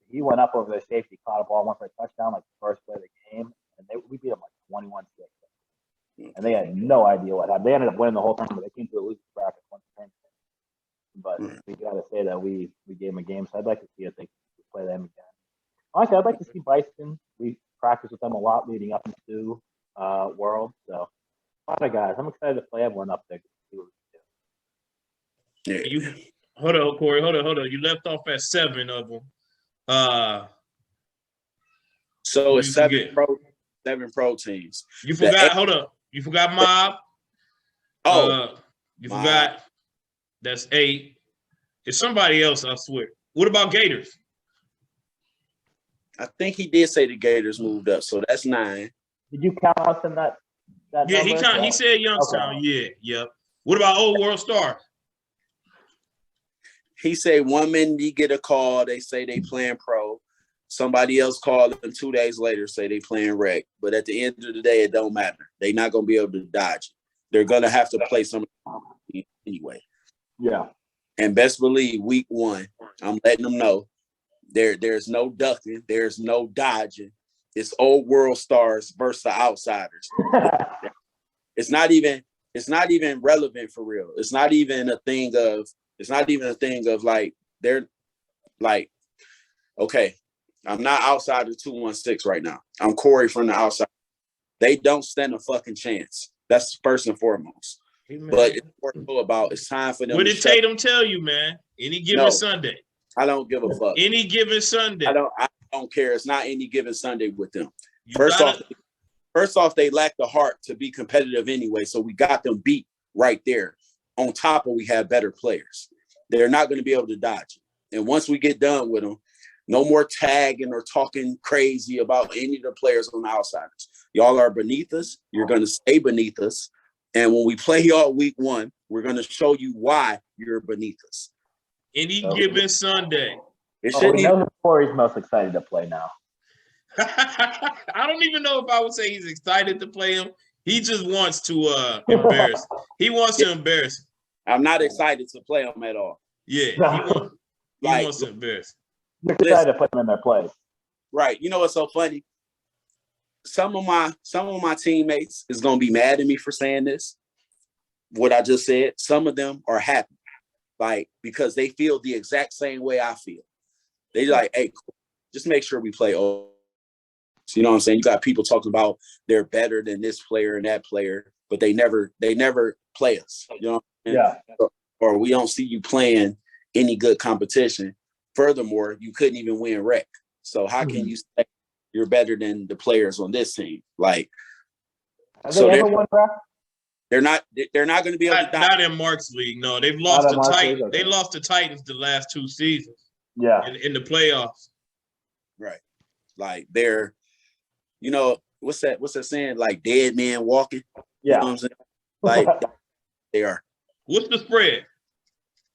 he went up over their safety, caught a ball, went for a touchdown, like the first play of the game, and we beat them like 21-6. And they had no idea what happened. They ended up winning the whole thing, but they came to a losing bracket once again. But we got to say that we gave them a game, so I'd like to see if they play them again. Honestly, I'd like to see Bison. We practiced with them a lot leading up into world. So a lot of guys. I'm excited to play everyone up there. Yeah. You hold on, Corey. Hold on. You left off at 7 of them. So it's you 7 pro teams. You forgot. Hold up. You forgot Mob. You Mob. forgot. That's 8. It's somebody else, I swear. What about Gators? I think he did say the Gators moved up, so that's 9. Did you count us in that Yeah, number? he said Youngstown. Okay. Yeah, yep. What about Old World Star? He said 1 minute he get a call, they say they playing pro. Somebody else called them 2 days later, say they playing rec. But at the end of the day, it don't matter. They're not going to be able to dodge it. They're going to have to play some anyway. Yeah. And best believe week 1, I'm letting them know there's no ducking, there's no dodging. It's Old World Stars versus the outsiders. It's not even relevant for real. It's not even a thing of like they're like, okay, I'm not outside of 216 right now. I'm Corey from the outside. They don't stand a fucking chance. That's first and foremost. Amen. But it's time for them. What did Tatum tell you, man? Any given Sunday. I don't give a fuck. Any given Sunday. I don't care. It's not any given Sunday with them. First off, they lack the heart to be competitive anyway. So we got them beat right there. On top of we have better players. They're not going to be able to dodge it. And once we get done with them, no more tagging or talking crazy about any of the players on the outsiders. Y'all are beneath us. You're going to stay beneath us. And when we play y'all week 1, we're going to show you why you're beneath us. Any given Sunday. We know who Corey's most excited to play now. I don't even know if I would say he's excited to play him. He just wants to embarrass. He wants to embarrass. I'm not excited to play him at all. Yeah, he wants to embarrass. You're excited to put them in their place. Right. You know what's so funny? Some of my teammates is gonna be mad at me for saying this. What I just said. Some of them are happy, like because they feel the exact same way I feel. They like, hey, just make sure we play. You know what I'm saying? You got people talking about they're better than this player and that player, but they never play us. You know? Yeah. Or we don't see you playing any good competition. Furthermore, you couldn't even win rec. So how can you say you're better than the players on this team? Like, Have they ever won rec? They're not going to be able to. Not in Mark's league. No, they've lost to Titans. Okay. They lost to Titans the last 2 seasons. Yeah. In the playoffs. Right. Like they're, you know, what's that saying? Like dead man walking. Yeah. You know what I'm saying? Like they are. What's the spread?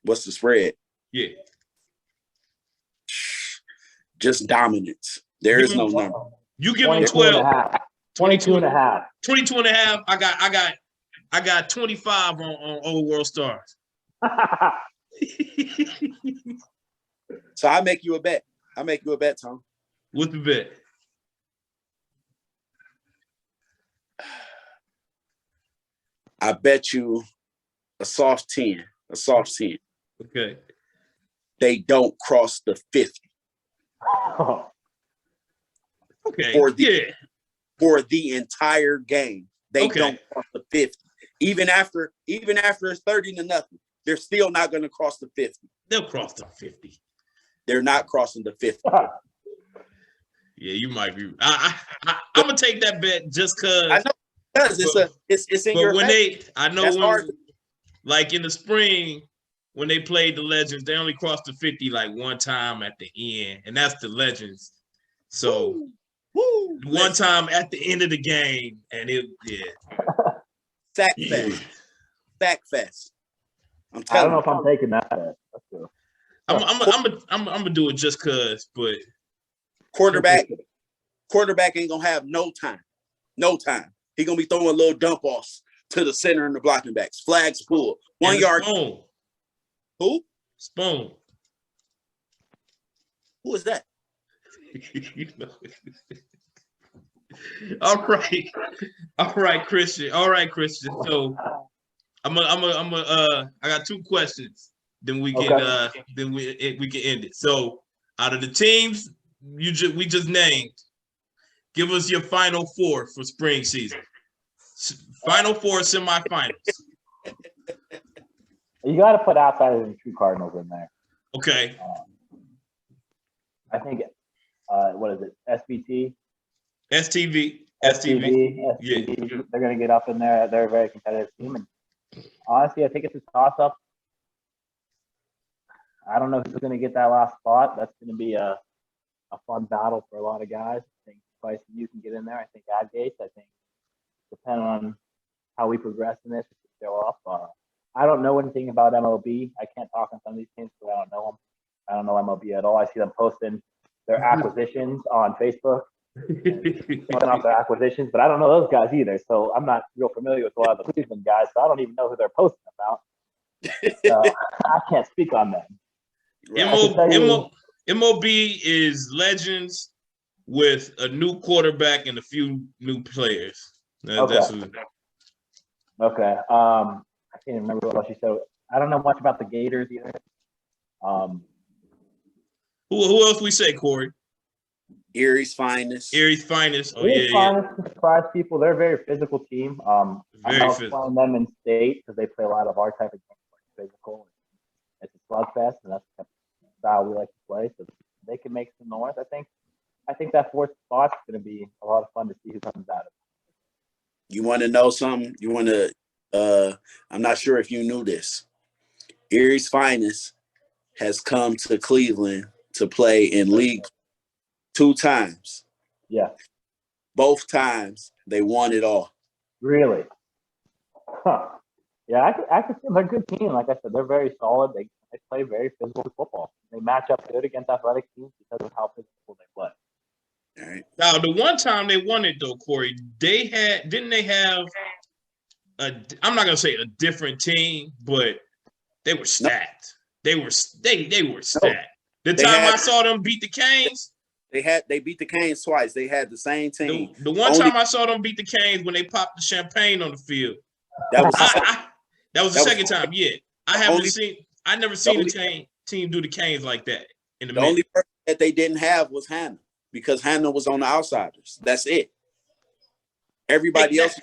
What's the spread? Yeah. Just dominance. There is no number. You give them 12. 22 and a half. 22 and a half. I got 25 on Old World Stars. So I make you a bet. Tom. What's the bet? I bet you a soft 10. Okay. They don't cross the 50. Okay. For the entire game, they don't cross the 50. Even after it's 30-0, they're still not going to cross the 50. They'll cross the 50. They're not crossing the 50. Yeah, you might be. I'm gonna take that bet just because. I know because it's in your face. I know when, like in the spring when they played the Legends, they only crossed the 50 like one time at the end, and that's the Legends. So one time at the end of the game, and Sack fest. I don't know if I'm taking that bet. That's true. I'm gonna do it just cause, but quarterback ain't gonna have no time. He gonna be throwing little dump offs to the center and the blocking backs. Flags pulled. 1 yard. Spoon. Who? Spoon. Who is that? All right, Christian. So I got 2 questions. Then we can we can end it. So out of the teams we just named, give us your final 4 for spring season. Final Four, semifinals. You got to put Outsiders and True Cardinals in there. Okay. I think, what is it? SBT? STV. Yeah. They're going to get up in there. They're a very competitive team. And honestly, I think it's a toss-up. I don't know who's going to get that last spot. That's going to be a fun battle for a lot of guys. I think Bryce, you can get in there. I think Adgate. I think depending on how we progress in this, show up. I don't know anything about MLB. I can't talk on some of these teams because I don't know them. I don't know MLB at all. I see them posting their acquisitions on Facebook, putting off their acquisitions, but I don't know those guys either. So I'm not real familiar with a lot of the Cleveland guys, so I don't even know who they're posting about. So I can't speak on them. MLB is legends with a new quarterback and a few new players. Okay. I can't even remember what else you said. I don't know much about the Gators either. Who else we say, Corey? Erie's Finest. Oh, Finest surprise people. They're a very physical team. I'm playing them in state because they play a lot of our type of games, like physical. It's a slugfest, and that's the style we like to play. So they can make some noise. I think that fourth spot's going to be a lot of fun to see who comes out of it. You want to know something? I'm not sure if you knew this. Erie's Finest has come to Cleveland to play in league 2 times. Yeah. Both times they won it all. Really? Huh. Yeah, I could see they're a good team. Like I said, they're very solid. They play very physical football. They match up good against athletic teams because of how physical they play. All right. Now, the one time they won it though, Corey, didn't they have I'm not gonna say a different team, but they were stacked. They were stacked. The time I saw them beat the Canes, they beat the Canes twice. They had the same team. The one time I saw them beat the Canes when they popped the champagne on the field. That was the second time. Yeah, I never seen a team do the Canes like that in the only person that they didn't have was Hannah because Hannah was on the Outsiders. That's it. Everybody else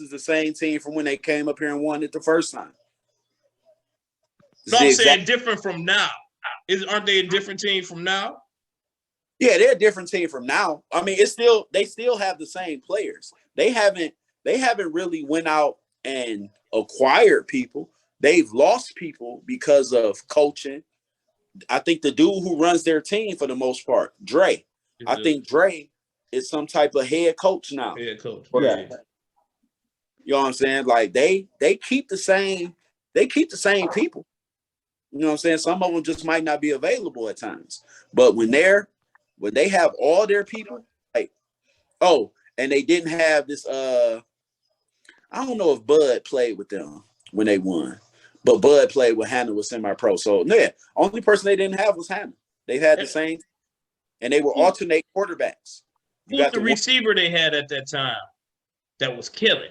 is the same team from when they came up here and won it the first time. So I'm saying different from now. Aren't they a different team from now? Yeah, they're a different team from now. I mean, they still have the same players. They haven't really went out and acquired people. They've lost people because of coaching. I think the dude who runs their team for the most part, Dre. I think Dre is some type of head coach now. Head coach. Yeah. You know what I'm saying? Like they keep the same people. You know what I'm saying? Some of them just might not be available at times. But when they have all their people, like, and they didn't have this I don't know if Bud played with them when they won. But Bud played with Hannah was semi-pro. So yeah, only person they didn't have was Hannah. They had the same, and they were alternate quarterbacks. Who's the receiver they had at that time that was killing?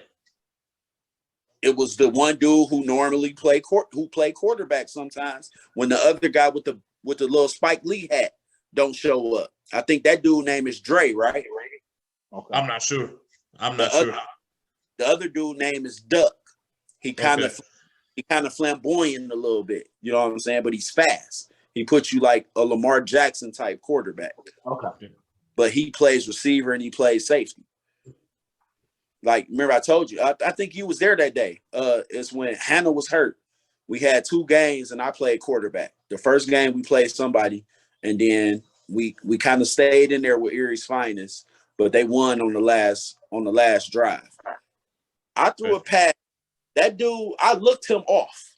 It was the one dude who normally played quarterback sometimes when the other guy with the little Spike Lee hat don't show up. I think that dude name is Dre, right? Okay. I'm not sure. The other dude name is Duck. He kind of flamboyant a little bit. You know what I'm saying? But he's fast. He puts you like a Lamar Jackson type quarterback. Okay. But he plays receiver and he plays safety. Like, remember I told you, I think you was there that day. It's when Hannah was hurt. We had 2 games and I played quarterback. The first game we played somebody, and then we kind of stayed in there with Erie's Finest, but they won on the last drive. I threw a pass. That dude, I looked him off.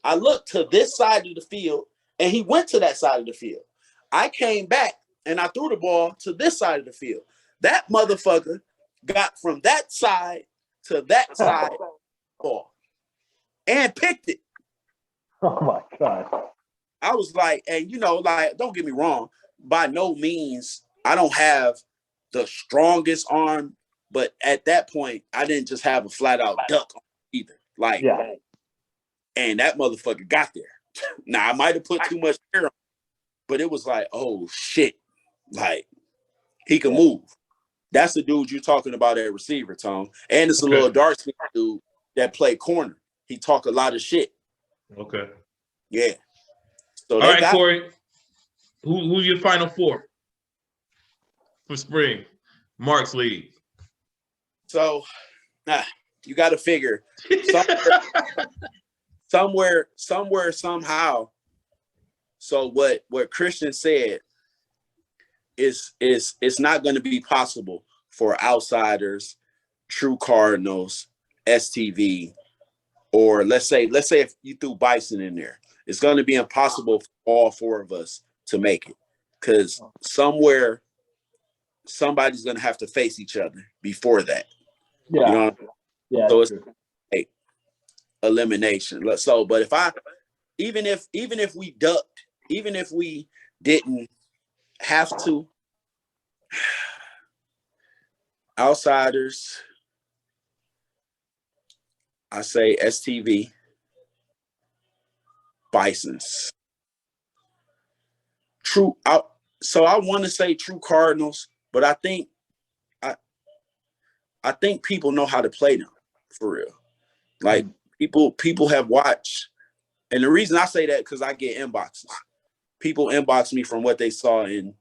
I looked to this side of the field, and he went to that side of the field. I came back and I threw the ball to this side of the field. That motherfucker got from that side to that side ball and picked it. Oh my God. I was like, and don't get me wrong, by no means, I don't have the strongest arm, but at that point, I didn't just have a flat out duck either. Like, yeah. And that motherfucker got there. Now I might have put too much air on, but it was like, oh shit. Like, he can move. That's the dude you're talking about at receiver, Tom. And it's a little dark skinned dude that play corner. He talk a lot of shit. Okay. Yeah. So all right, Corey. Who's your final four for spring? Mark's league. So you got to figure somewhere, somehow. So what Christian said is it's not going to be possible for Outsiders, True Cardinals, STV, or let's say if you threw Bison in there, it's going to be impossible for all four of us to make it, because somewhere somebody's going to have to face each other before that. Yeah. You know? Yeah. So it's elimination. So, but if even if we ducked, even if we didn't have to, Outsiders, I say STV, Bisons. True. So I want to say True Cardinals, but I think people know how to play them for real. Like people have watched, and the reason I say that because I get inboxes. People inbox me from what they saw in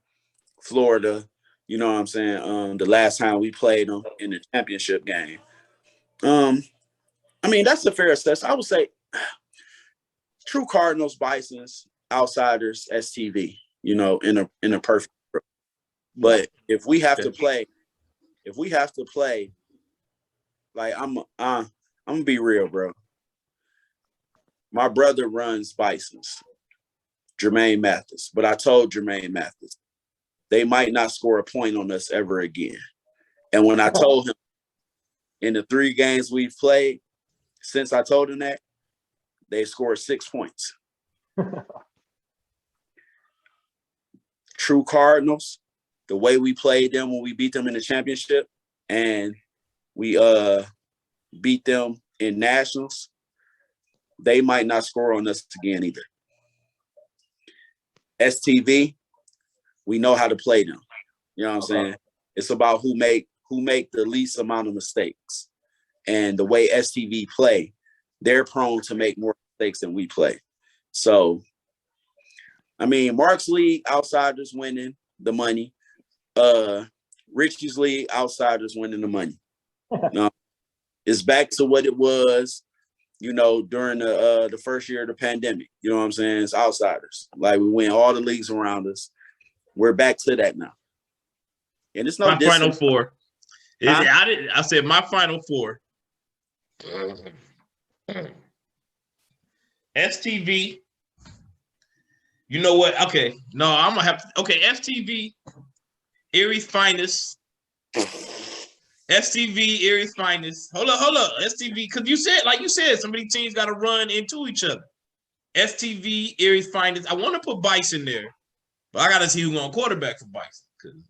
Florida. You know what I'm saying? The last time we played them in the championship game. I mean, that's a fair assessment. I would say True Cardinals, Bisons, Outsiders, STV. You know, in a perfect. But if we have to play, like I'm gonna be real, bro. My brother runs Bisons, Jermaine Mathis, but I told Jermaine Mathis they might not score a point on us ever again. And when I told him in the 3 games we've played, since I told him that, they scored 6 points. True Cardinals, the way we played them when we beat them in the championship, and we beat them in nationals, they might not score on us again either. STV, we know how to play them. You know what I'm saying? It's about who make the least amount of mistakes. And the way STV play, they're prone to make more mistakes than we play. So, I mean, Mark's league, Outsiders winning the money. Richie's league, Outsiders winning the money. It's back to what it was, you know, during the first year of the pandemic. You know what I'm saying? It's Outsiders. Like, we win all the leagues around us. We're back to that now. And it's no my final four. I said my final four. STV. You know what? Okay. No, I'm gonna have to. Okay, STV, Erie's finest. STV, Erie's finest. Hold up. STV, because you said, some of these teams got to run into each other. STV, Erie's finest. I want to put Bison there, but I got to see who's going quarterback for Bison.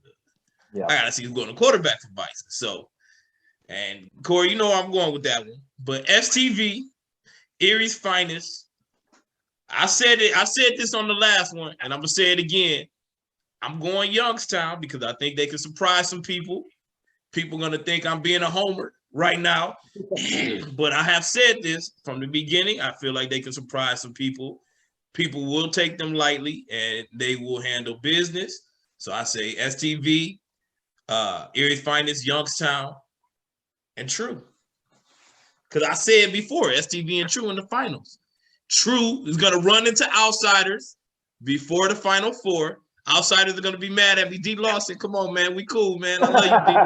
I got to see who's going to quarterback for Bison. So, and Corey, you know where I'm going with that one. But STV, Erie's finest. I said this on the last one, and I'm going to say it again. I'm going Youngstown because I think they can surprise some people. People are going to think I'm being a homer right now. But I have said this from the beginning. I feel like they can surprise some people. People will take them lightly, and they will handle business. So I say STV, Erie's finest, Youngstown, and True. Because I said before, STV and True in the finals. True is going to run into Outsiders before the Final Four. Outsiders are going to be mad at me. D. Lawson, come on, man. We cool, man. I love you, D.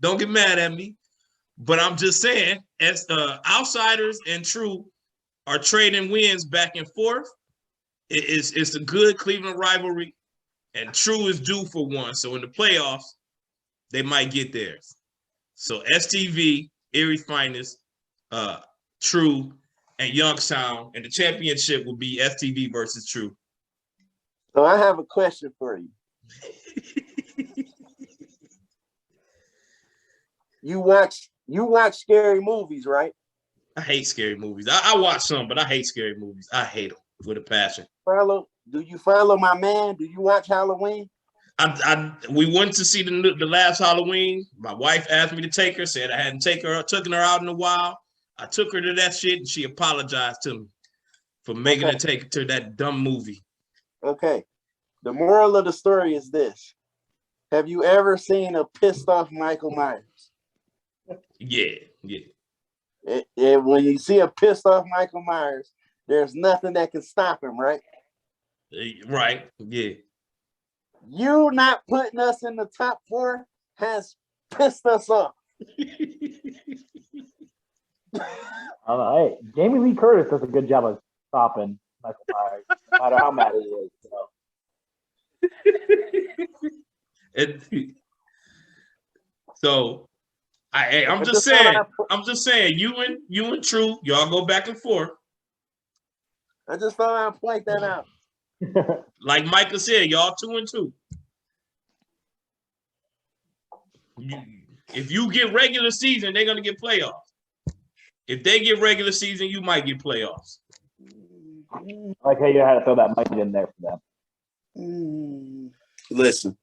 Don't get mad at me. But I'm just saying, as Outsiders and True are trading wins back and forth, it's a good Cleveland rivalry, and True is due for one. So in the playoffs, they might get theirs. So STV, Erie's finest, True, and Youngstown, and the championship will be STV versus True. So I have a question for you. You watch scary movies, right? I hate scary movies. I watch some, but I hate scary movies. I hate them with a passion. Do you follow my man? Do you watch Halloween? We went to see the last Halloween. My wife asked me to take her. Said I hadn't taken her out in a while. I took her to that shit, and she apologized to me for making her take her to that dumb movie. Okay. The moral of the story is this: have you ever seen a pissed off Michael Myers? Yeah. When you see a pissed off Michael Myers, there's nothing that can stop him, right? Right. Yeah. You not putting us in the top 4 has pissed us off. Hey, Jamie Lee Curtis does a good job of stopping Michael Myers, no matter how mad he is. So I'm just saying, you and True, y'all go back and forth. I just thought I'd point that out. Like Micah said, y'all 2-2. If you get regular season, they're gonna get playoffs. If they get regular season, you might get playoffs. I like how you had to throw that mic in there for them. Listen.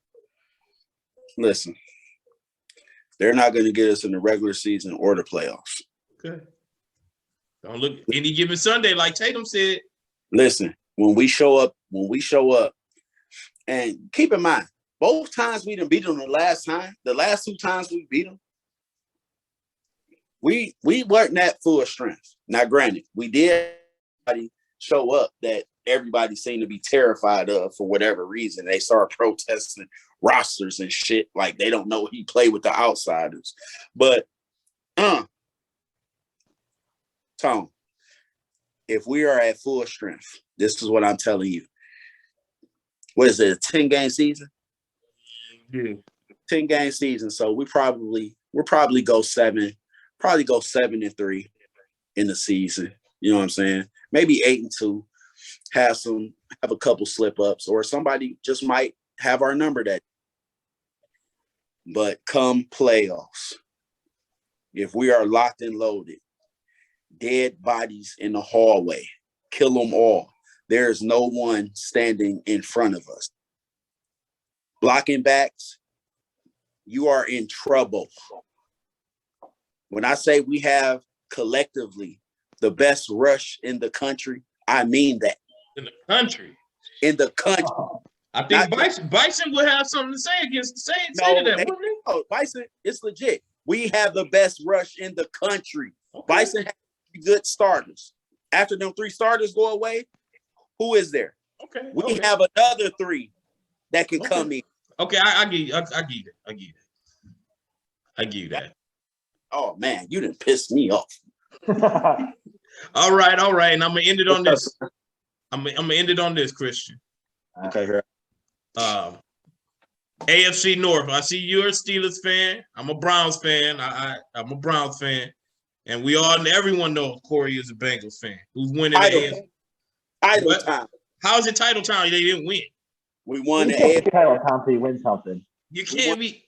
They're not going to get us in the regular season or the playoffs. Okay. Don't look any given Sunday, like Tatum said. Listen, when we show up, and keep in mind, both times we didn't beat them the last 2 times we beat them, we weren't at full strength. Now, granted, we did show up that everybody seemed to be terrified of for whatever reason. They started protesting rosters and shit like they don't know he played with the outsiders. But, Tom, if we are at full strength, this is what I'm telling you. What is it, a 10-game season? Yeah. 10-game season. So we'll probably go 7-3 in the season. You know what I'm saying? Maybe 8-2. Have a couple slip-ups, or somebody just might have our number that. But come playoffs, if we are locked and loaded, dead bodies in the hallway, kill them all. There is no one standing in front of us. Blocking backs, you are in trouble. When I say we have collectively the best rush in the country, I mean that. In the country. I think Bison would have something to say against to that, wouldn't he? No, Bison, it's legit. We have the best rush in the country. Okay. Bison has good starters. After them 3 starters go away, who is there? Okay. We have another 3 that can come in. Okay, I give you that. Oh man, you done pissed me off. All right, and I'm gonna end it on this. I'm gonna end it on this, Christian. Okay. AFC North. I see you're a Steelers fan. I'm a Browns fan. I'm a Browns fan, and everyone knows Corey is a Bengals fan. Who's winning the AFC? Title time. How is it title time? They didn't win. We won the AFC title time till you win something. You can't be.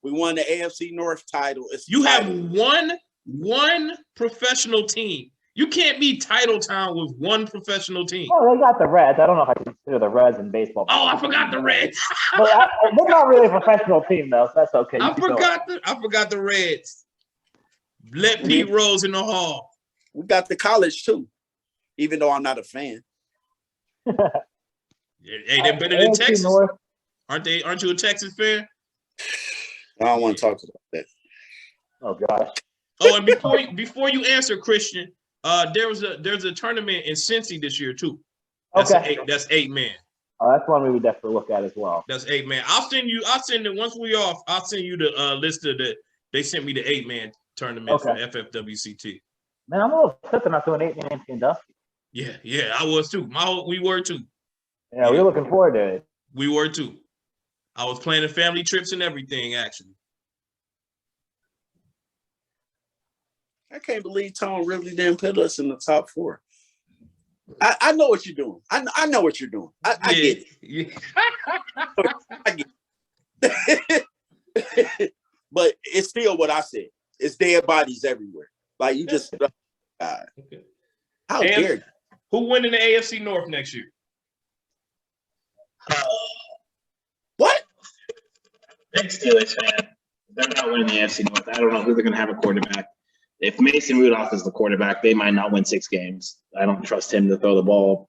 We won the AFC North title. You have one professional team. You can't be title town with one professional team. Oh, they got the Reds. I don't know if I consider the Reds in baseball. Oh, I forgot the Reds. They're not really a professional team, though, so that's okay. I forgot the Reds. Let Pete Rose in the hall. We got the college, too, even though I'm not a fan. Hey, they're better than Texas. North. Aren't you a Texas fan? I don't want to talk about that. Oh, gosh. Oh, and before you answer, Christian, there's a tournament in Cincy this year too. That's 8 man. Oh, that's one we would definitely look at as well. That's 8 man. I'll send it once we off. I'll send you the list of they sent me the 8 man tournament for FFWCT. Man, I'm a little upset they're not doing 8 man in Dusty. Yeah, I was too. We were too. Yeah, we were looking forward to it. We were too. I was planning family trips and everything, actually. I can't believe Tom really didn't put us in the top 4. I know what you're doing. I know what you're doing. I get it. Yeah. I get it. But it's still what I said. It's dead bodies everywhere. Like you just God. Okay. How dare you? Who winning the AFC North next year? What? big Steelers fan. They're not winning the AFC North. I don't know who they're going to have a quarterback. If Mason Rudolph is the quarterback, they might not win 6 games. I don't trust him to throw the ball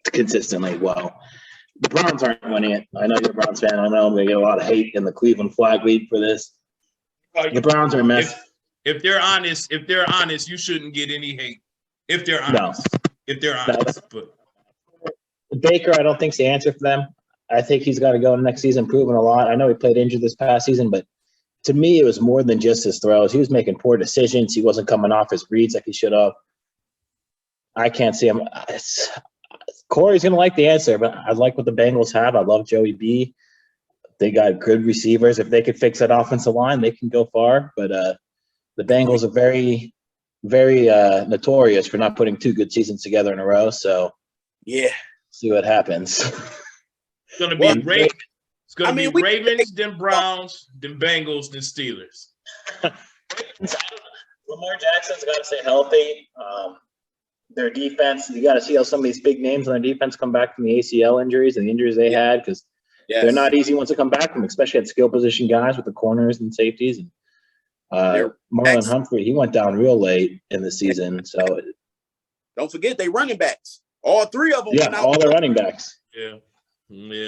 consistently well. The Browns aren't winning it. I know you're a Browns fan. I know they get a lot of hate in the Cleveland Flag League for this. The Browns are a mess. If they're honest, you shouldn't get any hate. If they're honest. No. If they're honest. But Baker, I don't think is the answer for them. I think he's got to go next season, proving a lot. I know he played injured this past season, but to me, it was more than just his throws. He was making poor decisions. He wasn't coming off his reads like he should have. I can't see him. Corey's going to like the answer, but I like what the Bengals have. I love Joey B. They got good receivers. If they could fix that offensive line, they can go far. But the Bengals are very, very notorious for not putting 2 good seasons together in a row. So, yeah, see what happens. It's going to be It's going to be Ravens, then Browns, then Bengals, then Steelers. Lamar Jackson's got to stay healthy. Their defense, you got to see how some of these big names on their defense come back from the ACL injuries and the injuries they had, because they're not easy ones to come back from, especially at skill position guys with the corners and safeties. And Marlon Humphrey, he went down real late in the season. So don't forget they running backs. All 3 of them. Yeah, all the running backs. Yeah.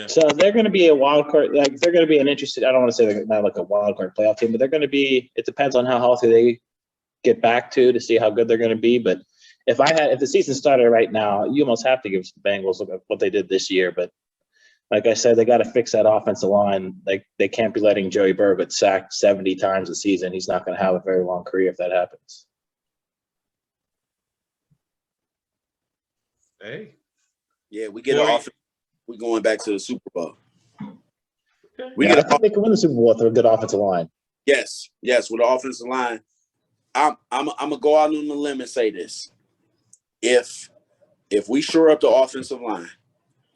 So they're going to be a wild card. Like they're going to be an interesting. I don't want to say they're not like a wild card playoff team, but they're going to be. It depends on how healthy they get back to see how good they're going to be. But if the season started right now, you almost have to give the Bengals what they did this year. But like I said, they got to fix that offensive line. Like they can't be letting Joey Burrow get sacked 70 times a season. He's not going to have a very long career if that happens. Hey. Yeah, we get an offense. We're going back to the Super Bowl. I think they can win the Super Bowl with a good offensive line. Yes, with the offensive line. I'm gonna go out on the limb and say this: if we shore up the offensive line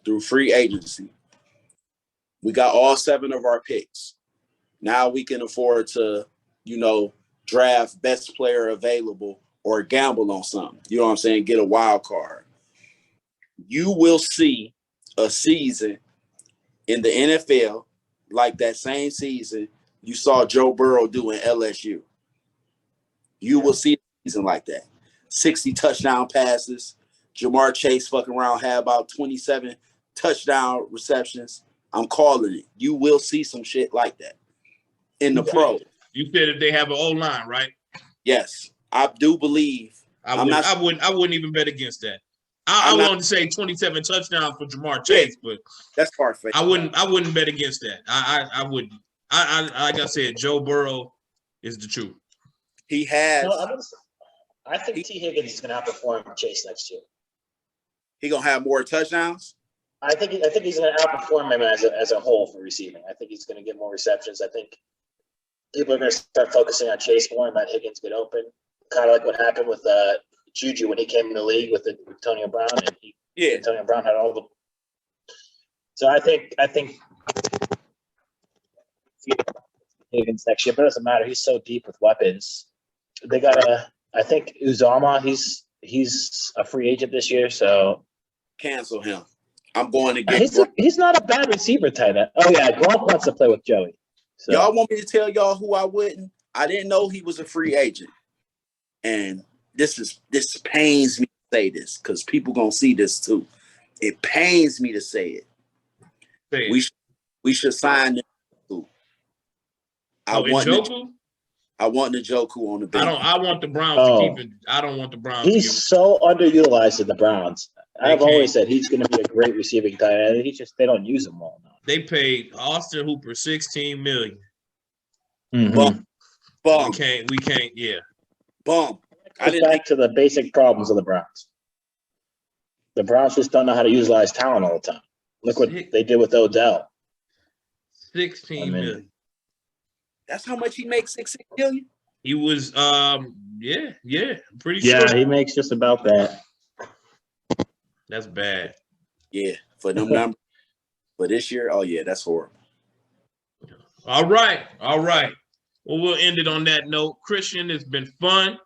through free agency, we got all 7 of our picks. Now we can afford to, draft best player available or gamble on something. You know what I'm saying? Get a wild card. You will see a season in the NFL like that same season you saw Joe Burrow do in LSU. You will see a season like that. 60 touchdown passes. Jamar Chase fucking around had about 27 touchdown receptions. I'm calling it. You will see some shit like that in the pro. You said if they have an O-line, right? Yes. I do believe. I wouldn't even bet against that. I wanted to say 27 touchdowns for Jamar Chase, but that's far-fetched. I wouldn't bet against that. I wouldn't. Like I said, Joe Burrow is the truth. He has. I think T. Higgins is going to outperform Chase next year. He gonna have more touchdowns. I think he's going to outperform him as a whole for receiving. I think he's going to get more receptions. I think people are going to start focusing on Chase more and let Higgins get open. Kind of like what happened with Juju when he came in the league with Antonio Brown, and Antonio Brown had all the. So I think Higgins next year, but it doesn't matter. He's so deep with weapons. They got I think Uzama. He's a free agent this year, so cancel him. I'm going to get. He's not a bad receiver tight end. Oh yeah, Gronk wants to play with Joey. So. Y'all want me to tell y'all who I wouldn't? I didn't know he was a free agent, and this pains me to say this because people gonna see this too. It pains me to say it. We should sign Njoku. I want Njoku on the bench. I want the Browns to keep it. I don't want the Browns. He's so underutilized in the Browns. I've always said he's going to be a great receiving tight end. They don't use him well now. They paid Austin Hooper $16 million. Mm-hmm. Bum. We can't. Yeah. Bum. Back to the basic problems of the Browns. The Browns just don't know how to utilize talent all the time. Look what they did with Odell. $16 million. That's how much he makes. $16 million. He was, pretty sure. Yeah, he makes just about that. That's bad. Yeah, for them numbers. For this year, oh yeah, that's horrible. All right. Well, we'll end it on that note. Christian, it's been fun.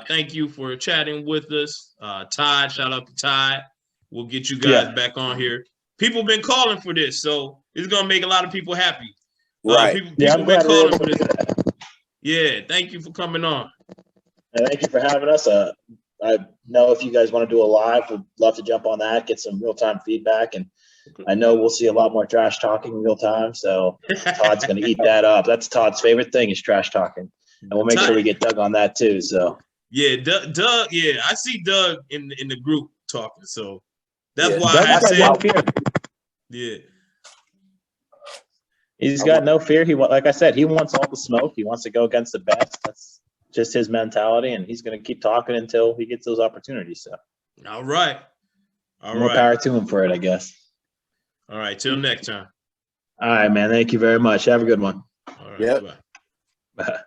Thank you for chatting with us. Todd, shout out to Todd. We'll get you guys back on here. People been calling for this, so It's gonna make a lot of people happy. Right. People I'm been glad we were calling able for to this. do that. Yeah, thank you for coming on. And thank you for having us. I know if you guys want to do a live, we'd love to jump on that, get some real-time feedback. And I know we'll see a lot more trash talking in real time. So Todd's going to eat that up. That's Todd's favorite thing is trash talking. And we'll make sure we get Doug on that too. So yeah, Doug. Yeah, I see Doug in the group talking. So that's why Doug's I got no fear. yeah. He's got no fear. Like I said, he wants all the smoke. He wants to go against the best. That's just his mentality, and he's going to keep talking until he gets those opportunities. So, All right. More power to him for it, I guess. All right. Till next time. All right, man. Thank you very much. Have a good one. All right. Yep. Bye. Bye.